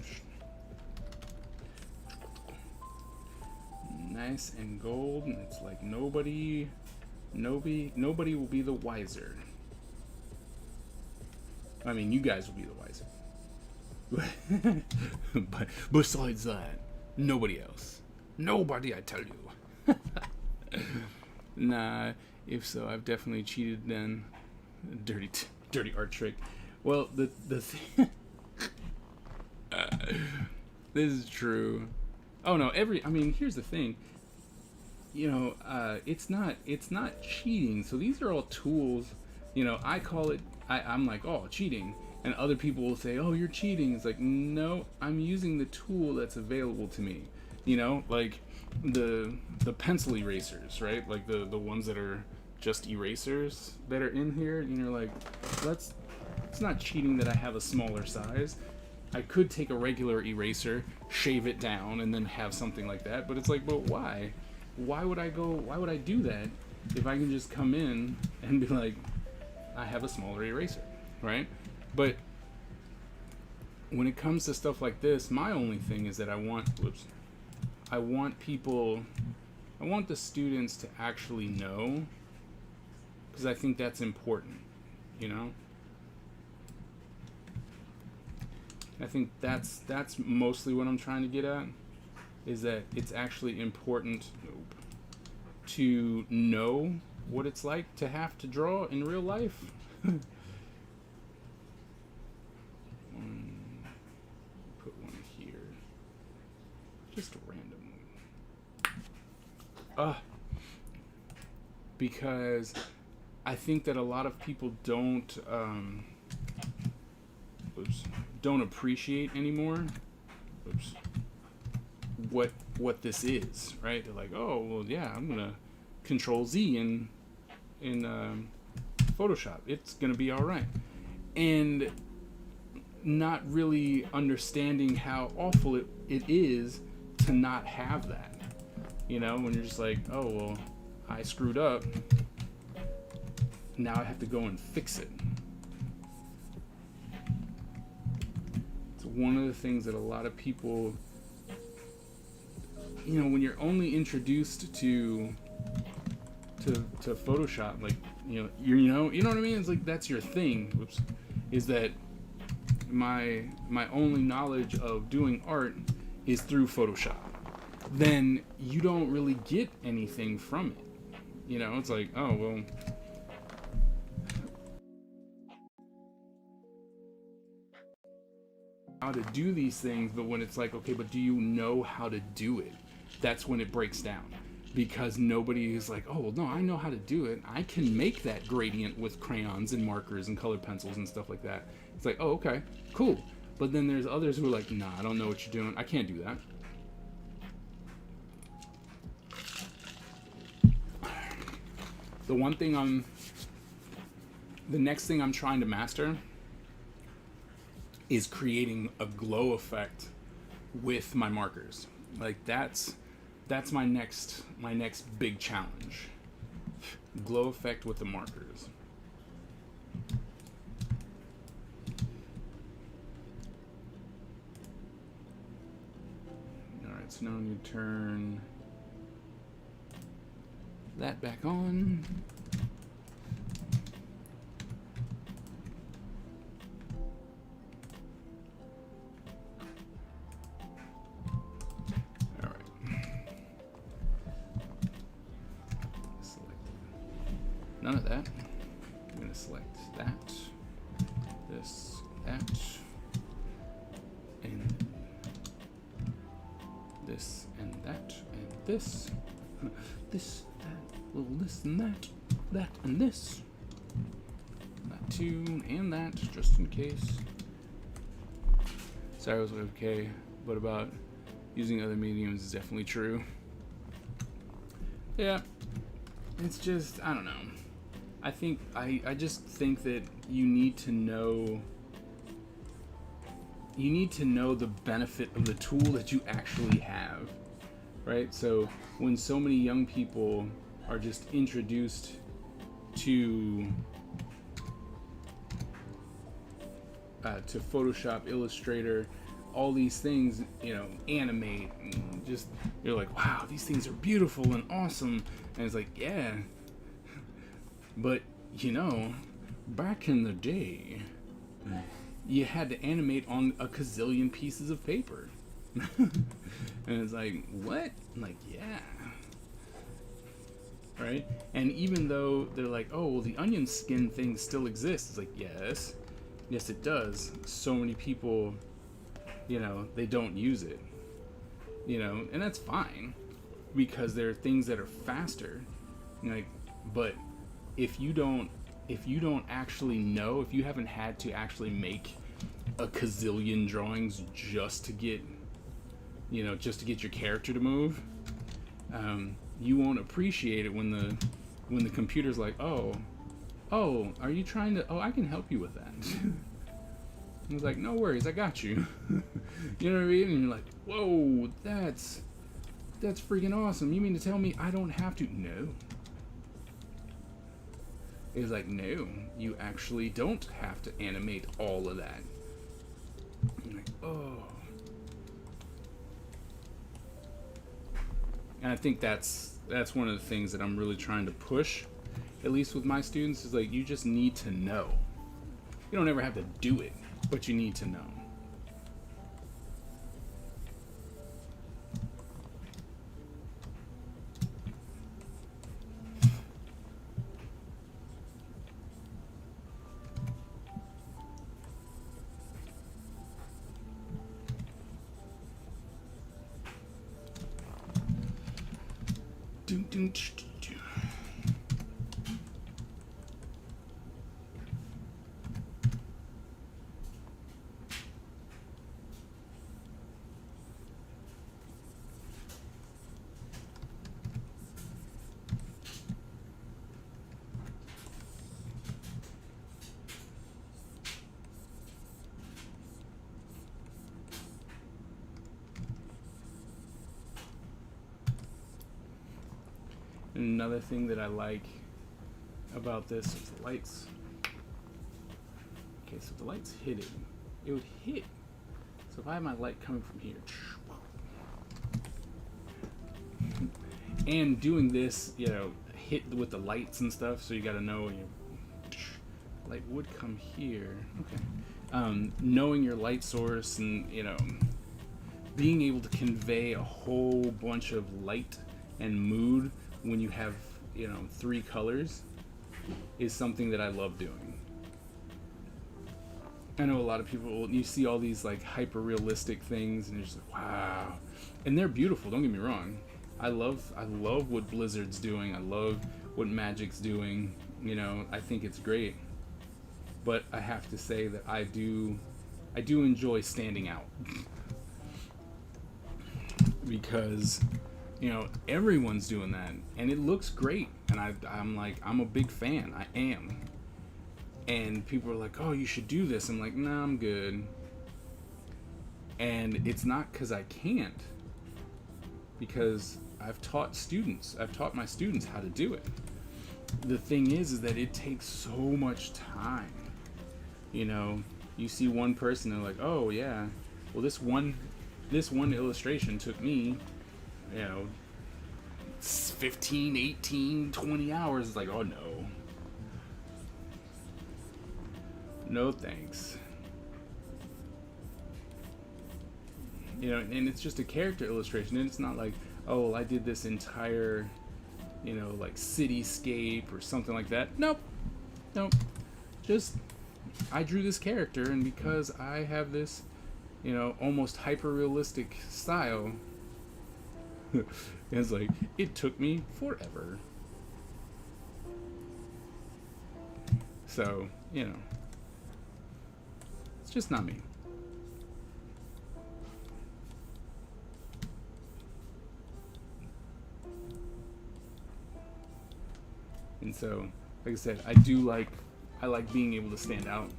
Nice and gold, and it's like nobody will be the wiser. I mean, you guys will be the wiser. But besides that, nobody else. Nobody, I tell you. Nah, if so, I've definitely cheated then. Dirty art trick. Well, the thing... this is true. Oh no, I mean, here's the thing. You know, it's not cheating. So these are all tools. You know, I call it, I'm like, oh, cheating. And other people will say, oh, you're cheating. It's like, no, I'm using the tool that's available to me. You know, like the pencil erasers, right? Like the ones that are just erasers that are in here. And you're like, it's not cheating that I have a smaller size. I could take a regular eraser, shave it down, and then have something like that. But it's like, but why? Why would I do that if I can just come in and be like, I have a smaller eraser, right? But when it comes to stuff like this, my only thing is that I want the students to actually know, because I think that's important, you know? I think that's mostly what I'm trying to get at, is that it's actually important to know what it's like to have to draw in real life. Put one here. Just randomly. Because I think that a lot of people don't appreciate anymore what this is, right? They're like, oh well, yeah, I'm gonna Control Z in Photoshop. It's gonna be all right, and not really understanding how awful it is to not have that. You know, when you're just like, oh well, I screwed up. Now I have to go and fix it. It's one of the things that a lot of people, you know, when you're only introduced to Photoshop, like, you know what I mean? It's like that's your thing. Oops. Is that my only knowledge of doing art is through Photoshop. Then you don't really get anything from it. You know, it's like, oh well, how to do these things, but when it's like, okay, but do you know how to do it? That's when it breaks down, because nobody is like, oh well, no, I know how to do it. I can make that gradient with crayons and markers and colored pencils and stuff like that. It's like, oh, okay, cool. But then there's others who are like, nah, I don't know what you're doing. I can't do that. The next thing I'm trying to master is creating a glow effect with my markers. Like that's my next big challenge. Glow effect with the markers. All right, so now I'm gonna turn that back on. All right. Select none of that. I'm going to select that, this, that, and this, and that, and this, this, that, little this and that, that and this, that too, and that, just in case. Sorry, I was like, okay, but about using other mediums is definitely true. Yeah, it's just, I don't know. I just think that you need to know the benefit of the tool that you actually have, right? So when so many young people are just introduced to Photoshop, Illustrator, all these things, you know, Animate, and just, you're like, wow, these things are beautiful and awesome, and it's like, yeah, but you know, back in the day, you had to animate on a gazillion pieces of paper. And it's like, what? I'm like, yeah. Right? And even though they're like, oh, well, the onion skin thing still exists, it's like, yes, it does. So many people, you know, they don't use it, you know, and that's fine, because there are things that are faster, like, but if you don't actually know, if you haven't had to actually make a gazillion drawings just to get your character to move, you won't appreciate it when the computer's like, oh, are you trying to, I can help you with that. I was like, no worries, I got you. You know what I mean? And you're like, whoa, that's freaking awesome. You mean to tell me I don't have to? No. It's like, no, you actually don't have to animate all of that. I'm like, oh. And I think that's one of the things that I'm really trying to push, at least with my students, is like, you just need to know. You don't ever have to do it, but you need to know. Doom, doom, tsh, tsh, tsh. Another thing that I like about this is the lights. Okay, so if the lights hit it, it would hit. So if I have my light coming from here, and doing this, you know, hit with the lights and stuff, so you got to know, you know, light would come here. Okay, knowing your light source and, you know, being able to convey a whole bunch of light and mood when you have, you know, 3 colors is something that I love doing. I know a lot of people, you see all these like hyper realistic things and you're just like, wow, and they're beautiful, don't get me wrong. I love what Blizzard's doing. I love what Magic's doing, you know. I think it's great, but I have to say that I do enjoy standing out because, you know, everyone's doing that and it looks great, and I'm like, I'm a big fan. I am. And people are like, oh, you should do this. I'm like, nah, I'm good. And it's not because I can't, because I've taught my students how to do it. The thing is that it takes so much time. You know, you see one person, they're like, oh yeah, well this one illustration took me, you know, 15, 18, 20 hours. It's like, oh no. No thanks. You know, and it's just a character illustration, and it's not like, oh, I did this entire, you know, like cityscape or something like that. Nope. Just, I drew this character, and because I have this, you know, almost hyper-realistic style, it's like, it took me forever. So, you know, it's just not me. And so, like I said, I like being able to stand out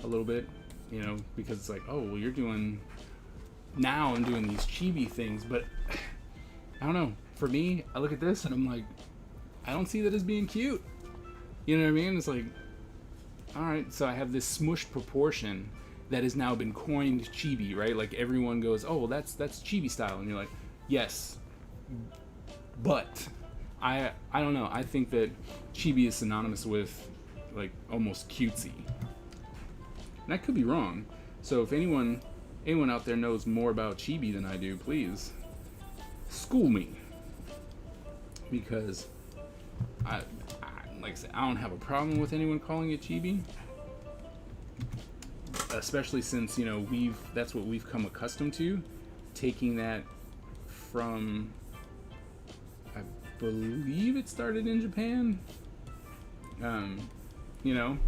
a little bit, you know, because it's like, oh, well, I'm doing these chibi things, but I don't know. For me, I look at this and I'm like, I don't see that as being cute. You know what I mean? It's like, all right, so I have this smushed proportion that has now been coined chibi, right? Like everyone goes, oh, well, that's chibi style, and you're like, yes, but I don't know. I think that chibi is synonymous with like almost cutesy, and I could be wrong. So if anyone out there knows more about chibi than I do, please school me, because like I said, I don't have a problem with anyone calling it chibi, especially since, you know, that's what we've come accustomed to, taking that from, I believe it started in Japan. You know,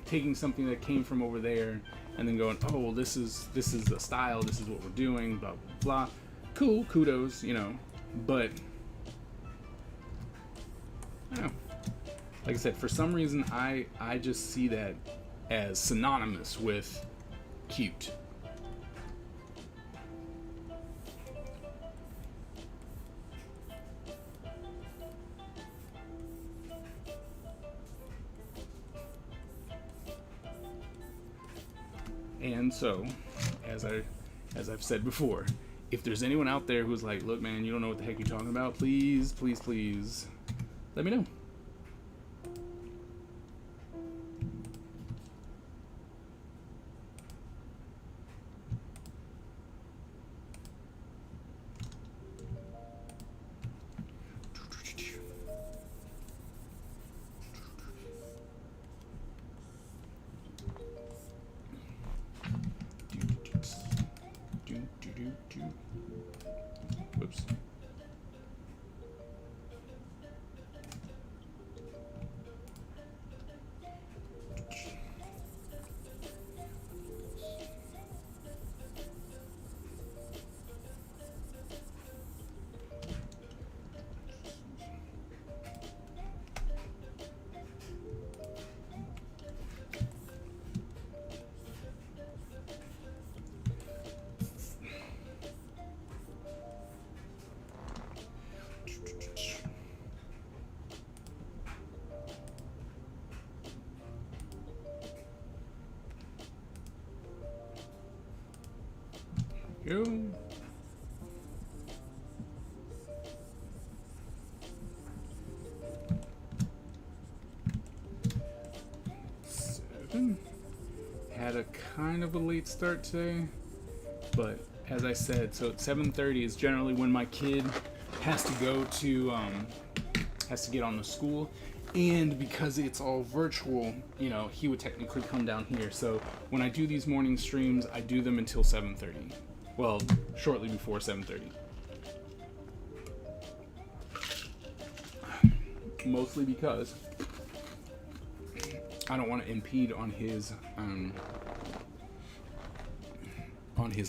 taking something that came from over there and then going, oh, well, this is the style, this is what we're doing, blah blah blah. Cool, kudos, you know, but I don't know. Like I said, for some reason, I just see that as synonymous with cute. And so, as I've said before, if there's anyone out there who's like, look, man, you don't know what the heck you're talking about, please, please, please, let me know. Whoops. go. Had a kind of a late start today, but as I said, so at 7:30 is generally when my kid has to go to has to get on the school, and because it's all virtual, you know, he would technically come down here. So when I do these morning streams, I do them until 7:30. Well, shortly before 7:30. Mostly because I don't want to impede on his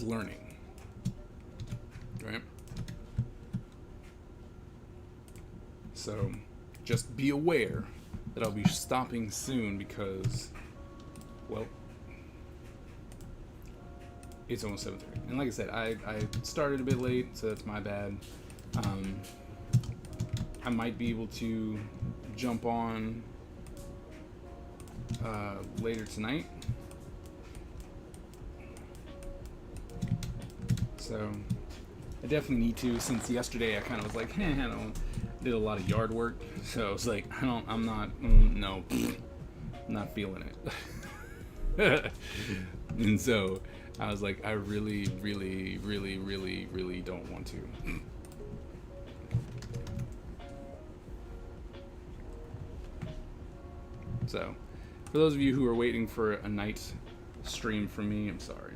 learning, right? So just be aware that I'll be stopping soon because, well, it's almost 7:30. And like I said, I started a bit late, so that's my bad. I might be able to jump on later tonight. So I definitely need to, since yesterday I kind of was like, I did a lot of yard work. So I was like, I'm not feeling it. And so I was like, I really, really, really, really, really don't want to. So, for those of you who are waiting for a night stream from me, I'm sorry.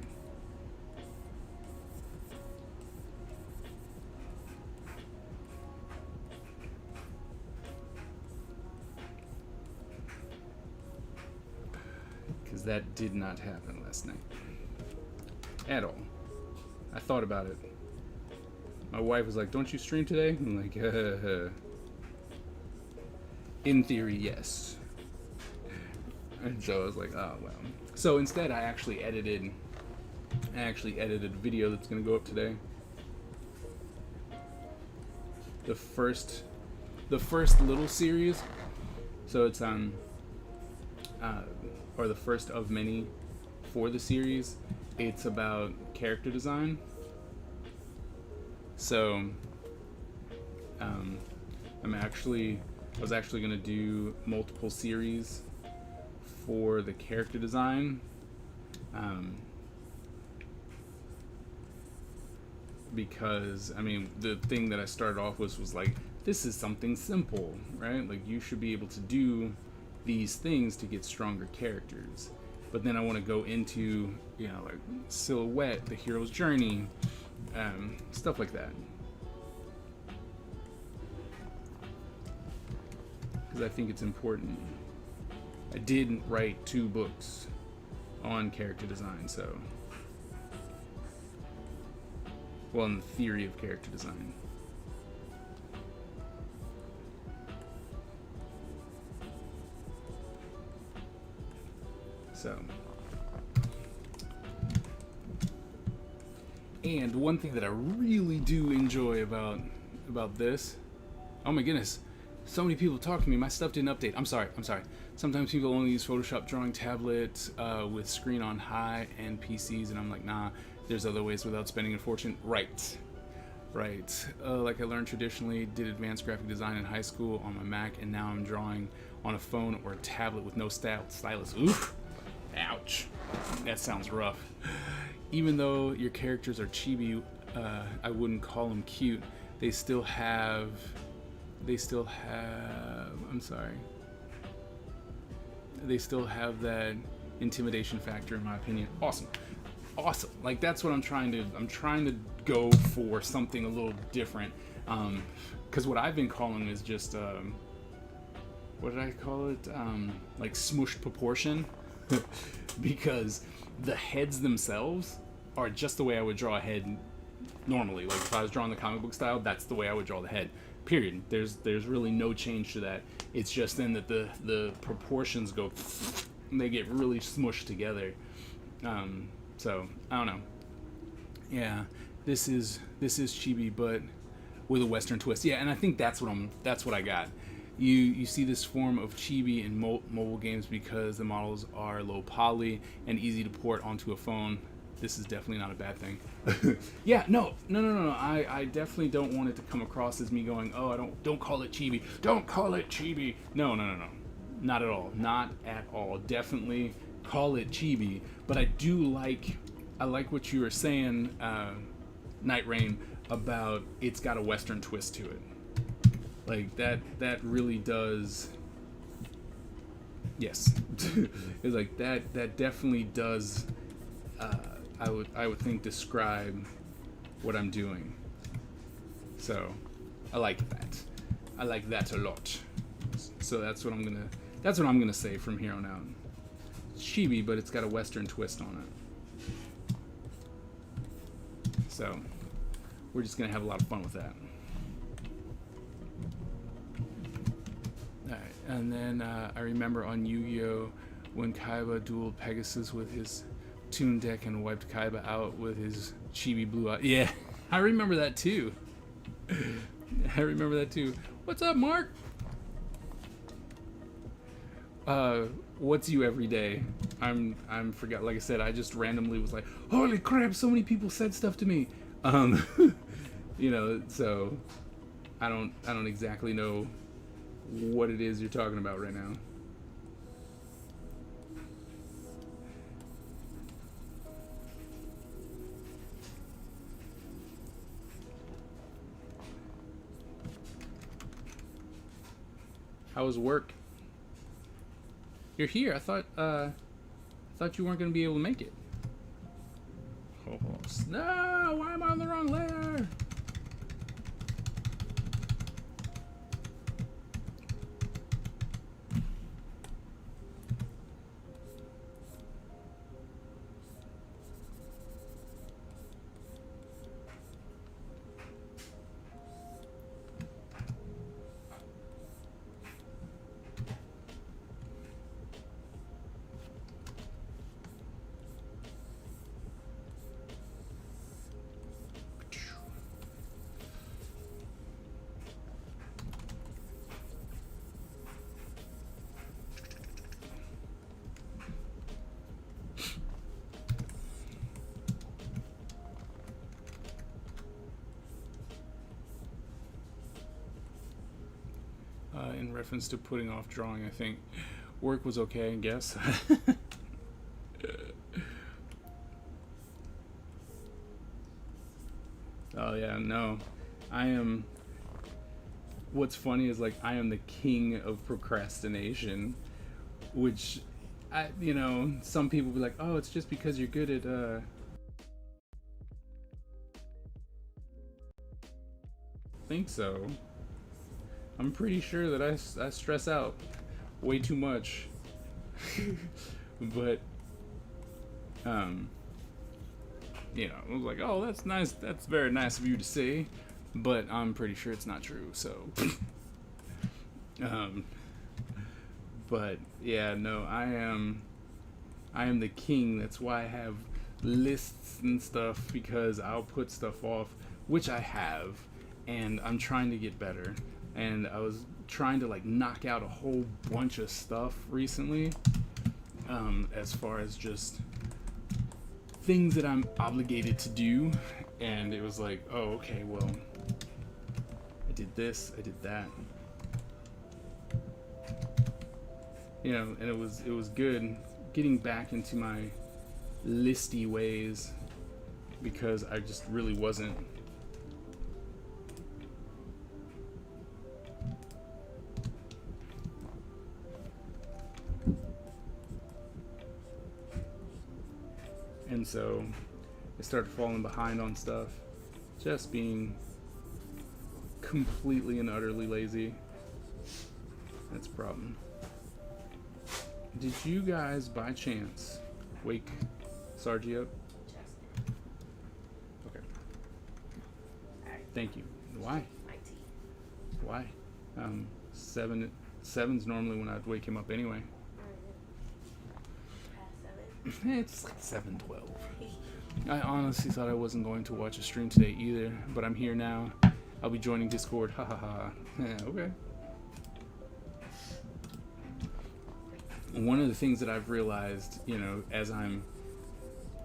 Because that did not happen last night. At all. I thought about it. My wife was like, don't you stream today? I'm like, in theory, yes. And so I was like, oh, well. So instead, I actually edited a video that's going to go up today. The first little series. So it's or the first of many for the series. It's about character design. So I was actually going to do multiple series for the character design, because I mean the thing that I started off with was like, this is something simple, right? Like you should be able to do these things to get stronger characters. But then I want to go into, you know, like silhouette, the hero's journey, stuff like that, because I think it's important. I did write 2 books on character design, so, well, in the theory of character design. So, and one thing that I really do enjoy about this, oh my goodness, so many people talk to me, my stuff didn't update. I'm sorry. Sometimes people only use Photoshop drawing tablet with screen on high and PCs, and I'm like, nah, there's other ways without spending a fortune. Right. Like I learned traditionally, did advanced graphic design in high school on my Mac, and now I'm drawing on a phone or a tablet with no stylus. Oof. Ouch. That sounds rough. Even though your characters are chibi, I wouldn't call them cute. They still have, I'm sorry. They still have that intimidation factor, in my opinion. Awesome. Like that's what I'm trying to go for, something a little different. Because what I've been calling is just, what did I call it? Like smushed proportion. Because the heads themselves are just the way I would draw a head normally. Like if I was drawing the comic book style, that's the way I would draw the head. Period. There's really no change to that. It's just then that the proportions go, they get really smushed together. So I don't know. Yeah, this is chibi, but with a Western twist. Yeah, and I think that's what I got. You see this form of chibi in mobile games because the models are low poly and easy to port onto a phone. this is definitely not a bad thing. Yeah, no. I definitely don't want it to come across as me going, oh, don't call it chibi. Don't call it chibi. No. Not at all. Not at all. Definitely call it chibi. But I like what you were saying, Night Rain, about it's got a Western twist to it. Like that really does. Yes. It's like that definitely does I would think describe what I'm doing. So I like that. I like that a lot. So that's what I'm gonna say from here on out. It's chibi, but it's got a Western twist on it. So we're just gonna have a lot of fun with that. Alright, and then I remember on Yu-Gi-Oh! When Kaiba dueled Pegasus with his Toon deck and wiped Kaiba out with his chibi blue eye. Yeah, I remember that too. What's up, Mark? What's you every day? I'm forgot. Like I said, I just randomly was like, holy crap! So many people said stuff to me. You know, so I don't exactly know what it is you're talking about right now. How was work? You're here. I thought you weren't gonna be able to make it. Oh, no! Why am I on the wrong layer? In reference to putting off drawing, I think work was okay, I guess. Oh yeah, no. What's funny is, like, I am the king of procrastination, which some people be like, oh, it's just because you're good at think so. I'm pretty sure that I stress out way too much. But I was like, oh, that's nice, that's very nice of you to say, but I'm pretty sure it's not true, so but yeah, no, I am the king. That's why I have lists and stuff, because I'll put stuff off, which I have, and I'm trying to get better. And I was trying to, like, knock out a whole bunch of stuff recently, as far as just things that I'm obligated to do. And it was like, oh, okay, well, I did this, I did that. And it was good getting back into my listy ways, because I just really wasn't. And so I started falling behind on stuff, just being completely and utterly lazy. That's a problem. Did you guys, by chance, wake Sargi up? Okay. Thank you. Why? Why? 7's normally when I'd wake him up anyway. It's like 7:12. I honestly thought I wasn't going to watch a stream today either, but I'm here now. I'll be joining Discord. Ha ha ha. Okay. One of the things that I've realized, as I'm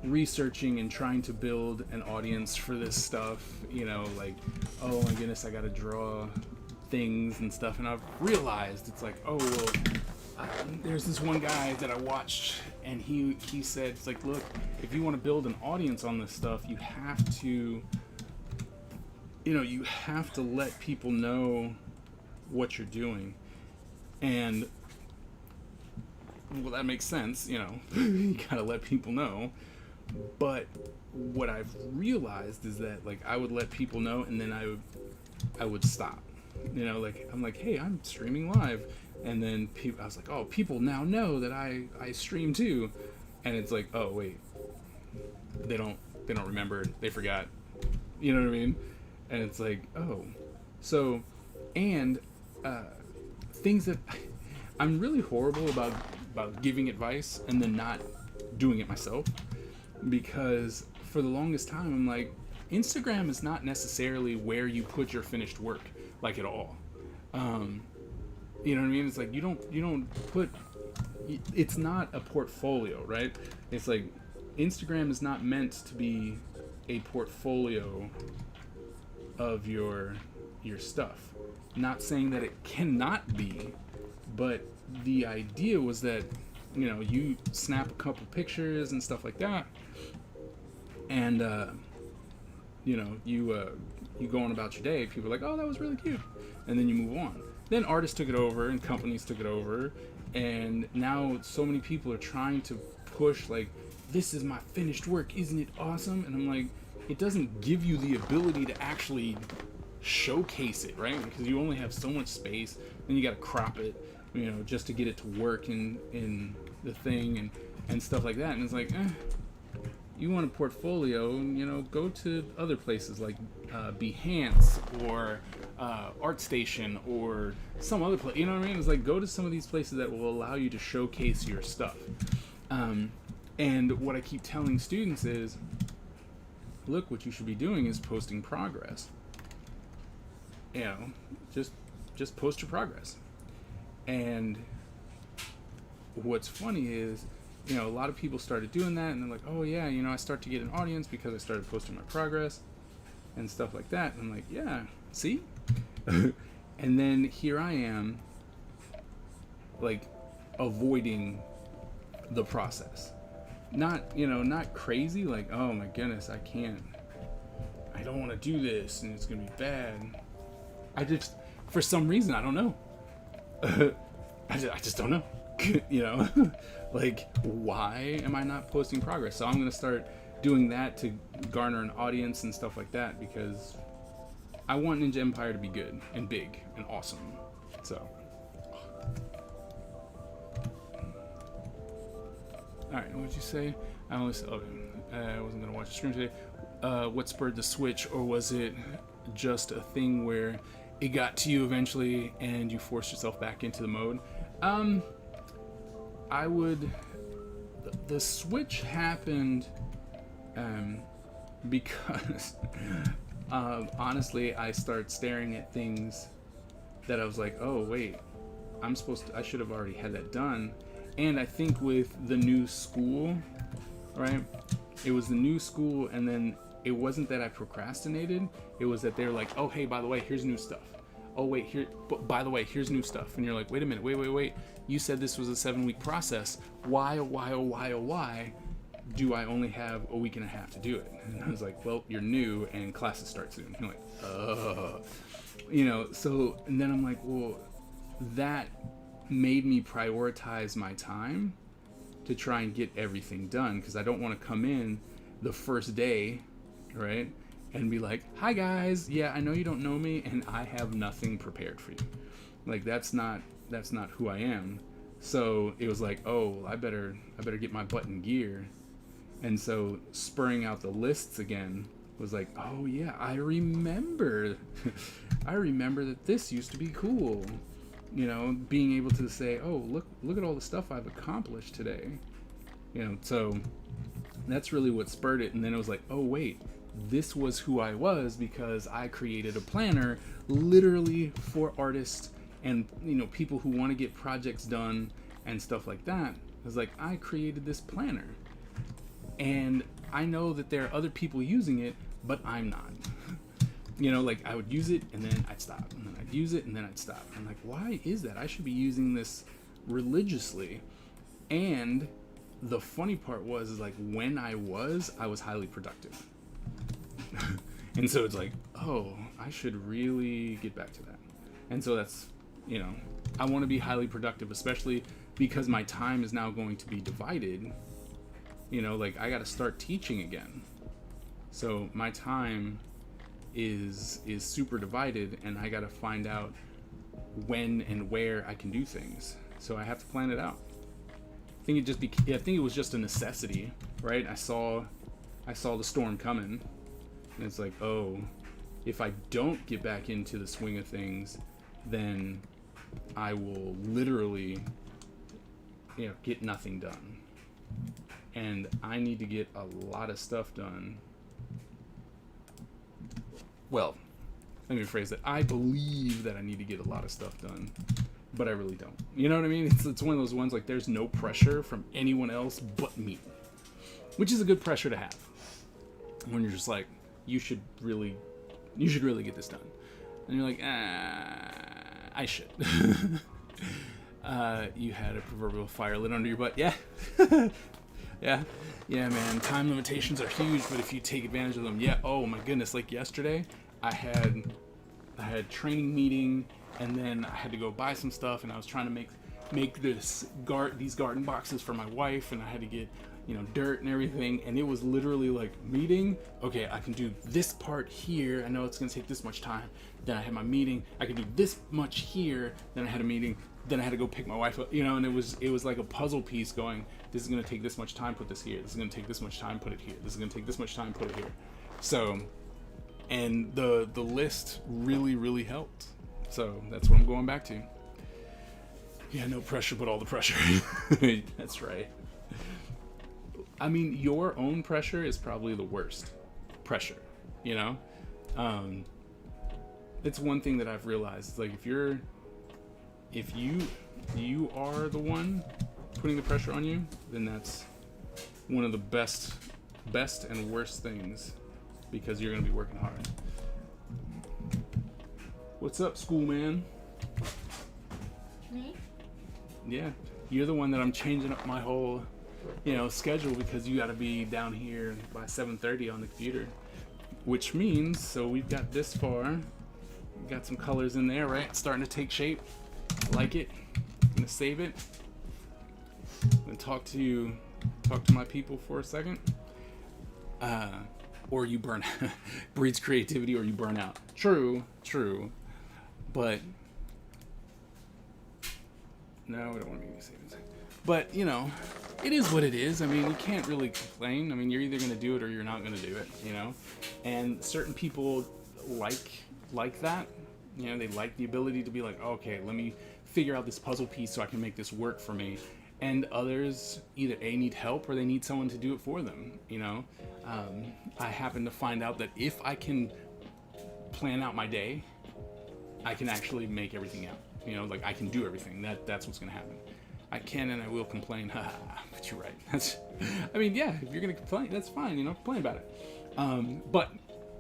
researching and trying to build an audience for this stuff, you know, like, oh my goodness, I gotta draw things and stuff, and I've realized it's like, oh well, there's this one guy that I watched, and he said, it's like, look, if you want to build an audience on this stuff, you have to let people know what you're doing. And well, that makes sense, you know. You gotta let people know. But what I've realized is that, like, I would let people know, and then I would stop. You know, like, I'm like, hey, I'm streaming live, and then I was like, oh, people now know that I stream too, and it's like, oh wait, they don't remember, they forgot, you know what I mean? And it's like, oh, so, and things that I'm really horrible about giving advice and then not doing it myself, because for the longest time I'm like, Instagram is not necessarily where you put your finished work, like, at all. You know what I mean? It's like you don't put, it's not a portfolio, right? It's like Instagram is not meant to be a portfolio of your stuff. Not saying that it cannot be, but the idea was that, you know, you snap a couple pictures and stuff like that, and you know, you go on about your day. People are like, oh, that was really cute, and then you move on. Then artists took it over and companies took it over, and now so many people are trying to push, like, this is my finished work, isn't it awesome? And I'm like, it doesn't give you the ability to actually showcase it, right? Because you only have so much space, then you got to crop it, you know, just to get it to work in the thing and stuff like that. And it's like, you want a portfolio, you know, go to other places like Behance or ArtStation or some other place, you know what I mean? It's like, go to some of these places that will allow you to showcase your stuff. And what I keep telling students is, look, what you should be doing is posting progress. You know, just post your progress. And what's funny is, you know, a lot of people started doing that, and they're like, oh yeah, you know, I start to get an audience because I started posting my progress and stuff like that. And I'm like, yeah, see? And then here I am, like, avoiding the process. Not, you know, not crazy, like, oh my goodness, I don't want to do this and it's gonna be bad. I just, for some reason, I don't know. I just don't know. You know, like, why am I not posting progress? So I'm gonna start doing that to garner an audience and stuff like that, because I want Ninja Empire to be good and big and awesome. So, all right, what did you say? I wasn't gonna watch the stream today. What spurred the switch, or was it just a thing where it got to you eventually and you forced yourself back into the mode? The switch happened because honestly, I started staring at things that I was like, oh wait, I should have already had that done. And I think with the new school, right? It was the new school, and then it wasn't that I procrastinated. It was that they're like, oh hey, by the way, here's new stuff. Oh wait, by the way, here's new stuff. And you're like, wait a minute, wait. You said this was a 7-week process. Why do I only have a week and a half to do it? And I was like, well, you're new and classes start soon. And you're like, oh, you know, so, and then I'm like, well, that made me prioritize my time to try and get everything done, because I don't want to come in the first day, right, and be like, hi guys, yeah, I know you don't know me and I have nothing prepared for you. Like, that's not who I am. So it was like, oh, I better get my butt in gear. And so spurring out the lists again was like, oh yeah, I remember that this used to be cool. You know, being able to say, oh, look at all the stuff I've accomplished today. You know, so that's really what spurred it. And then it was like, oh wait, this was who I was, because I created a planner literally for artists and, you know, people who want to get projects done and stuff like that. It was like, I created this planner. And I know that there are other people using it, but I'm not. You know, like I would use it and then I'd stop, and then I'd use it and then I'd stop. I'm like, why is that? I should be using this religiously. And the funny part was, is like when I was highly productive. And so it's like, oh, I should really get back to that. And so that's, you know, I want to be highly productive, especially because my time is now going to be divided. You know, like I got to start teaching again. So my time is super divided, and I got to find out when and where I can do things. So I have to plan it out. I think it was just a necessity, right? I saw the storm coming, and it's like, oh, if I don't get back into the swing of things, then I will literally, you know, get nothing done. And I need to get a lot of stuff done. Well, let me rephrase that. I believe that I need to get a lot of stuff done, but I really don't. You know what I mean? It's one of those ones like there's no pressure from anyone else but me, which is a good pressure to have. When you're just like, you should really get this done, and you're like, I should. You had a proverbial fire lit under your butt. Yeah. Yeah, man. Time limitations are huge, but if you take advantage of them, yeah. Oh my goodness! Like yesterday, I had training meeting, and then I had to go buy some stuff, and I was trying to make these garden boxes for my wife, and I had to get, you know, dirt and everything, and it was literally like meeting. Okay, I can do this part here. I know it's gonna take this much time. Then I had my meeting. I could do this much here. Then I had a meeting. Then I had to go pick my wife up, you know, and it was like a puzzle piece going, this is going to take this much time, put this here. This is going to take this much time, put it here. This is going to take this much time, put it here. So, and the list really, really helped. So that's what I'm going back to. Yeah, no pressure, but all the pressure. That's right. I mean, your own pressure is probably the worst pressure, you know? It's one thing that I've realized. It's like if you are the one putting the pressure on you, then that's one of the best and worst things, because you're going to be working hard. What's up, school man? Me? Yeah, you're the one that I'm changing up my whole, you know, schedule, because you got to be down here by 7:30 on the computer, which means, so we've got this far, we've got some colors in there, right? It's starting to take shape. I like it. I'm gonna save it. I'm gonna talk to my people for a second. Or you burn breeds creativity, or you burn out. True. But no, we don't want to be saving. But you know, it is what it is. I mean, you can't really complain. I mean, you're either gonna do it or you're not gonna do it. You know, and certain people like that. You know, they like the ability to be like, okay, let me figure out this puzzle piece so I can make this work for me. And others either need help or they need someone to do it for them. You know, I happen to find out that if I can plan out my day, I can actually make everything out. You know, like I can do everything. That's what's going to happen. I can and I will complain. But you're right. I mean, yeah, if you're going to complain, that's fine. You know, complain about it. But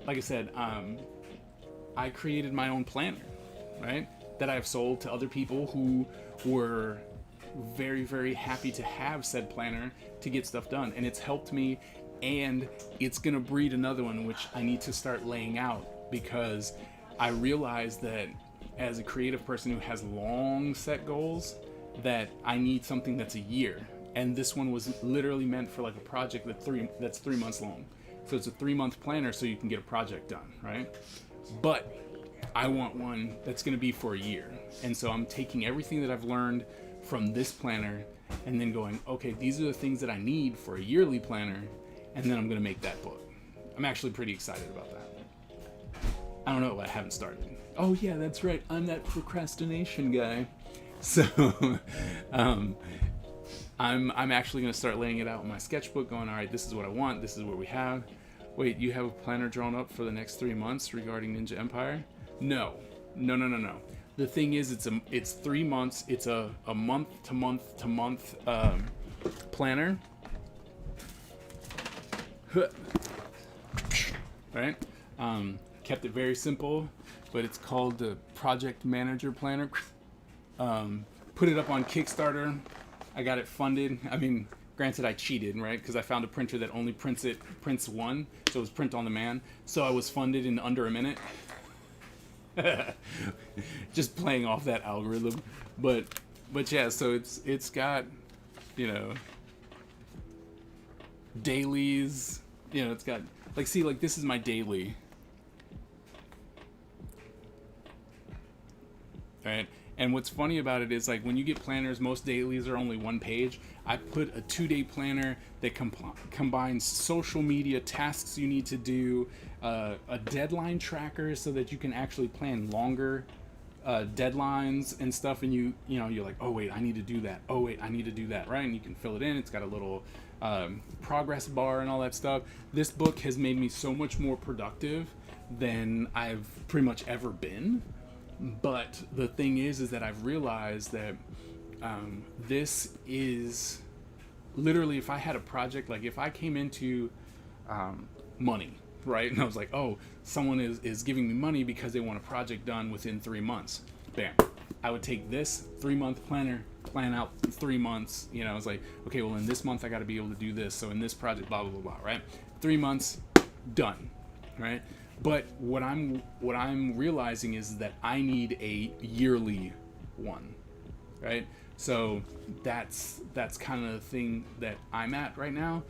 like I said, I created my own planner, right? That I've sold to other people who were very, very happy to have said planner to get stuff done. And it's helped me, and it's going to breed another one, which I need to start laying out, because I realize that as a creative person who has long set goals, that I need something that's a year. And this one was literally meant for like a project that's 3 months long. So it's a 3-month planner so you can get a project done, right? But I want one that's going to be for a year. And so I'm taking everything that I've learned from this planner and then going, okay, these are the things that I need for a yearly planner, and then I'm going to make that book. I'm actually pretty excited about that. I don't know, I haven't started. Oh yeah, that's right. I'm that procrastination guy. So I'm actually going to start laying it out in my sketchbook, going, all right, this is what I want. This is what we have. Wait, you have a planner drawn up for the next 3 months regarding Ninja Empire? No. The thing is, it's 3 months. It's a month to month planner. Right? Kept it very simple, but it's called the Project Manager Planner. Put it up on Kickstarter. I got it funded. I mean, granted, I cheated, right? Because I found a printer that only prints one, so it was print on demand. So I was funded in under a minute. Just playing off that algorithm, but yeah. So it's got, you know, dailies. You know, it's got like, see, like this is my daily. Right? And what's funny about it is, like, when you get planners, most dailies are only one page. I put a 2-day planner that combines social media tasks you need to do, a deadline tracker so that you can actually plan longer deadlines and stuff. And you know, you're like, oh wait, I need to do that. Oh wait, I need to do that. Right? And you can fill it in. It's got a little progress bar and all that stuff. This book has made me so much more productive than I've pretty much ever been. But the thing is that I've realized that this is literally, if I had a project, like if I came into money, right? And I was like, oh, someone is giving me money because they want a project done within 3 months. Bam. I would take this 3-month planner, plan out 3 months. You know, it's like, okay, well, in this month I got to be able to do this. So in this project, blah, blah, blah, blah, right? 3 months, done, right? But what I'm realizing is that I need a yearly one, right? So that's kind of the thing that I'm at right now,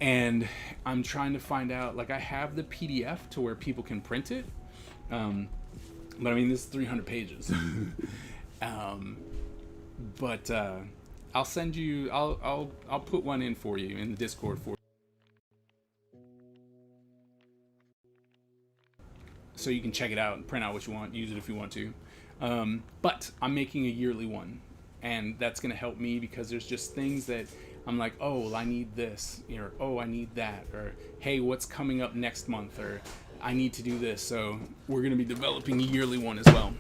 and I'm trying to find out. Like, I have the PDF to where people can print it, but I mean, this is 300 pages. But I'll send you. I'll put one in for you in the Discord for. So you can check it out and print out what you want, use it if you want to. But I'm making a yearly one, and that's going to help me because there's just things that I'm like, oh, well, I need this, or oh, I need that, or hey, what's coming up next month, or I need to do this. So we're going to be developing a yearly one as well.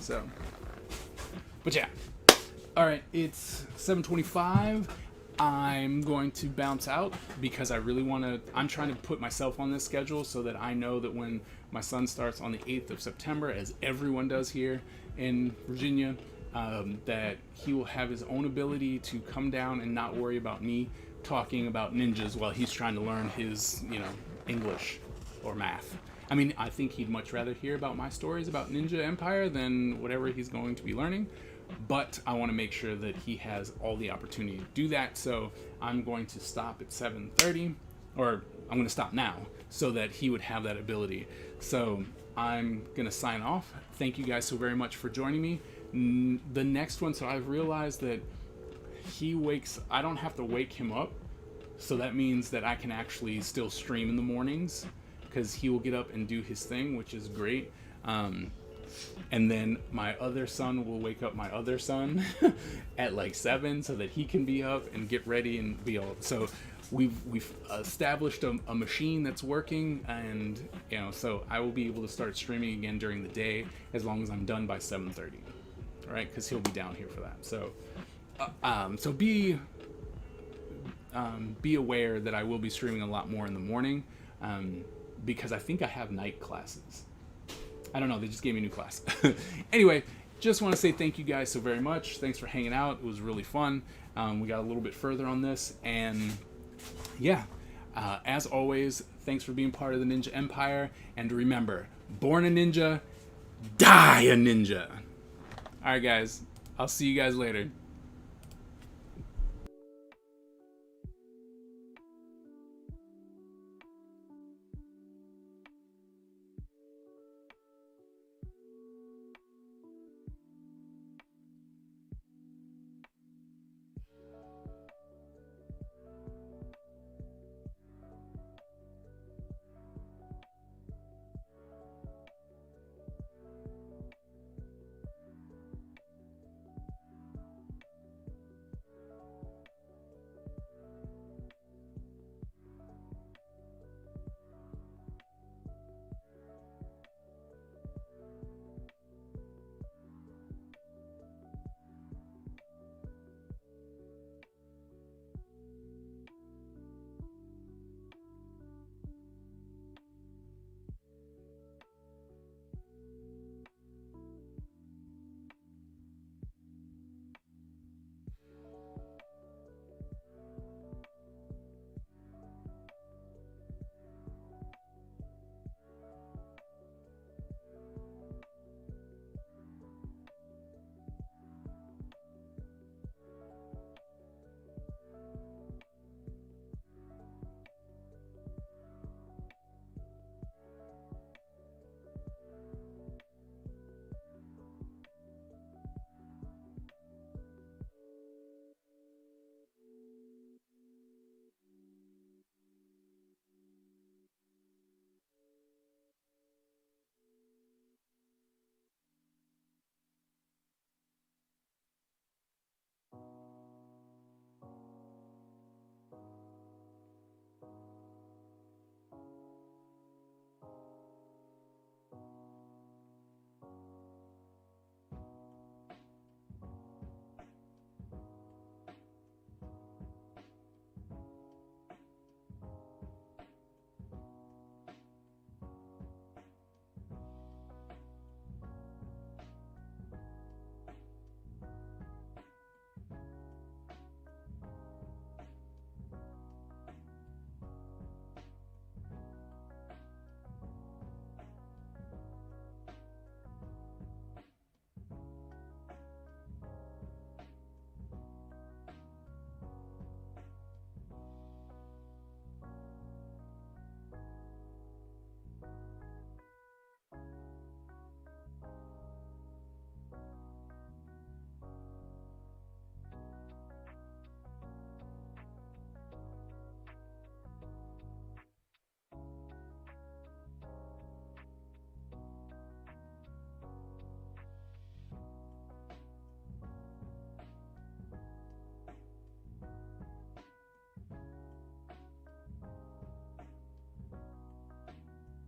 So, but yeah. All right, it's 7:25. I'm going to bounce out because I really want to. I'm trying to put myself on this schedule so that I know that when my son starts on the 8th of September, as everyone does here in Virginia, that he will have his own ability to come down and not worry about me talking about ninjas while he's trying to learn his, you know, English or math. I mean, I think he'd much rather hear about my stories about Ninja Empire than whatever he's going to be learning. But I want to make sure that he has all the opportunity to do that. So I'm going to stop at 7:30, or I'm going to stop now so that he would have that ability. So I'm going to sign off. Thank you guys so very much for joining me. The next one, so I've realized that I don't have to wake him up. So that means that I can actually still stream in the mornings because he will get up and do his thing, which is great. And then my other son will wake up my other son at like 7 so that he can be up and get ready and be all. So we've established a machine that's working, and you know, so I will be able to start streaming again during the day as long as I'm done by 7:30. All right, because he'll be down here for that. So so be aware that I will be streaming a lot more in the morning, because I think I have night classes. I don't know, they just gave me a new class. Anyway, just want to say thank you guys so very much. Thanks for hanging out. It was really fun. We got a little bit further on this, and yeah, as always, thanks for being part of the Ninja Empire, and remember, born a ninja, die a ninja. Alright guys, I'll see you guys later.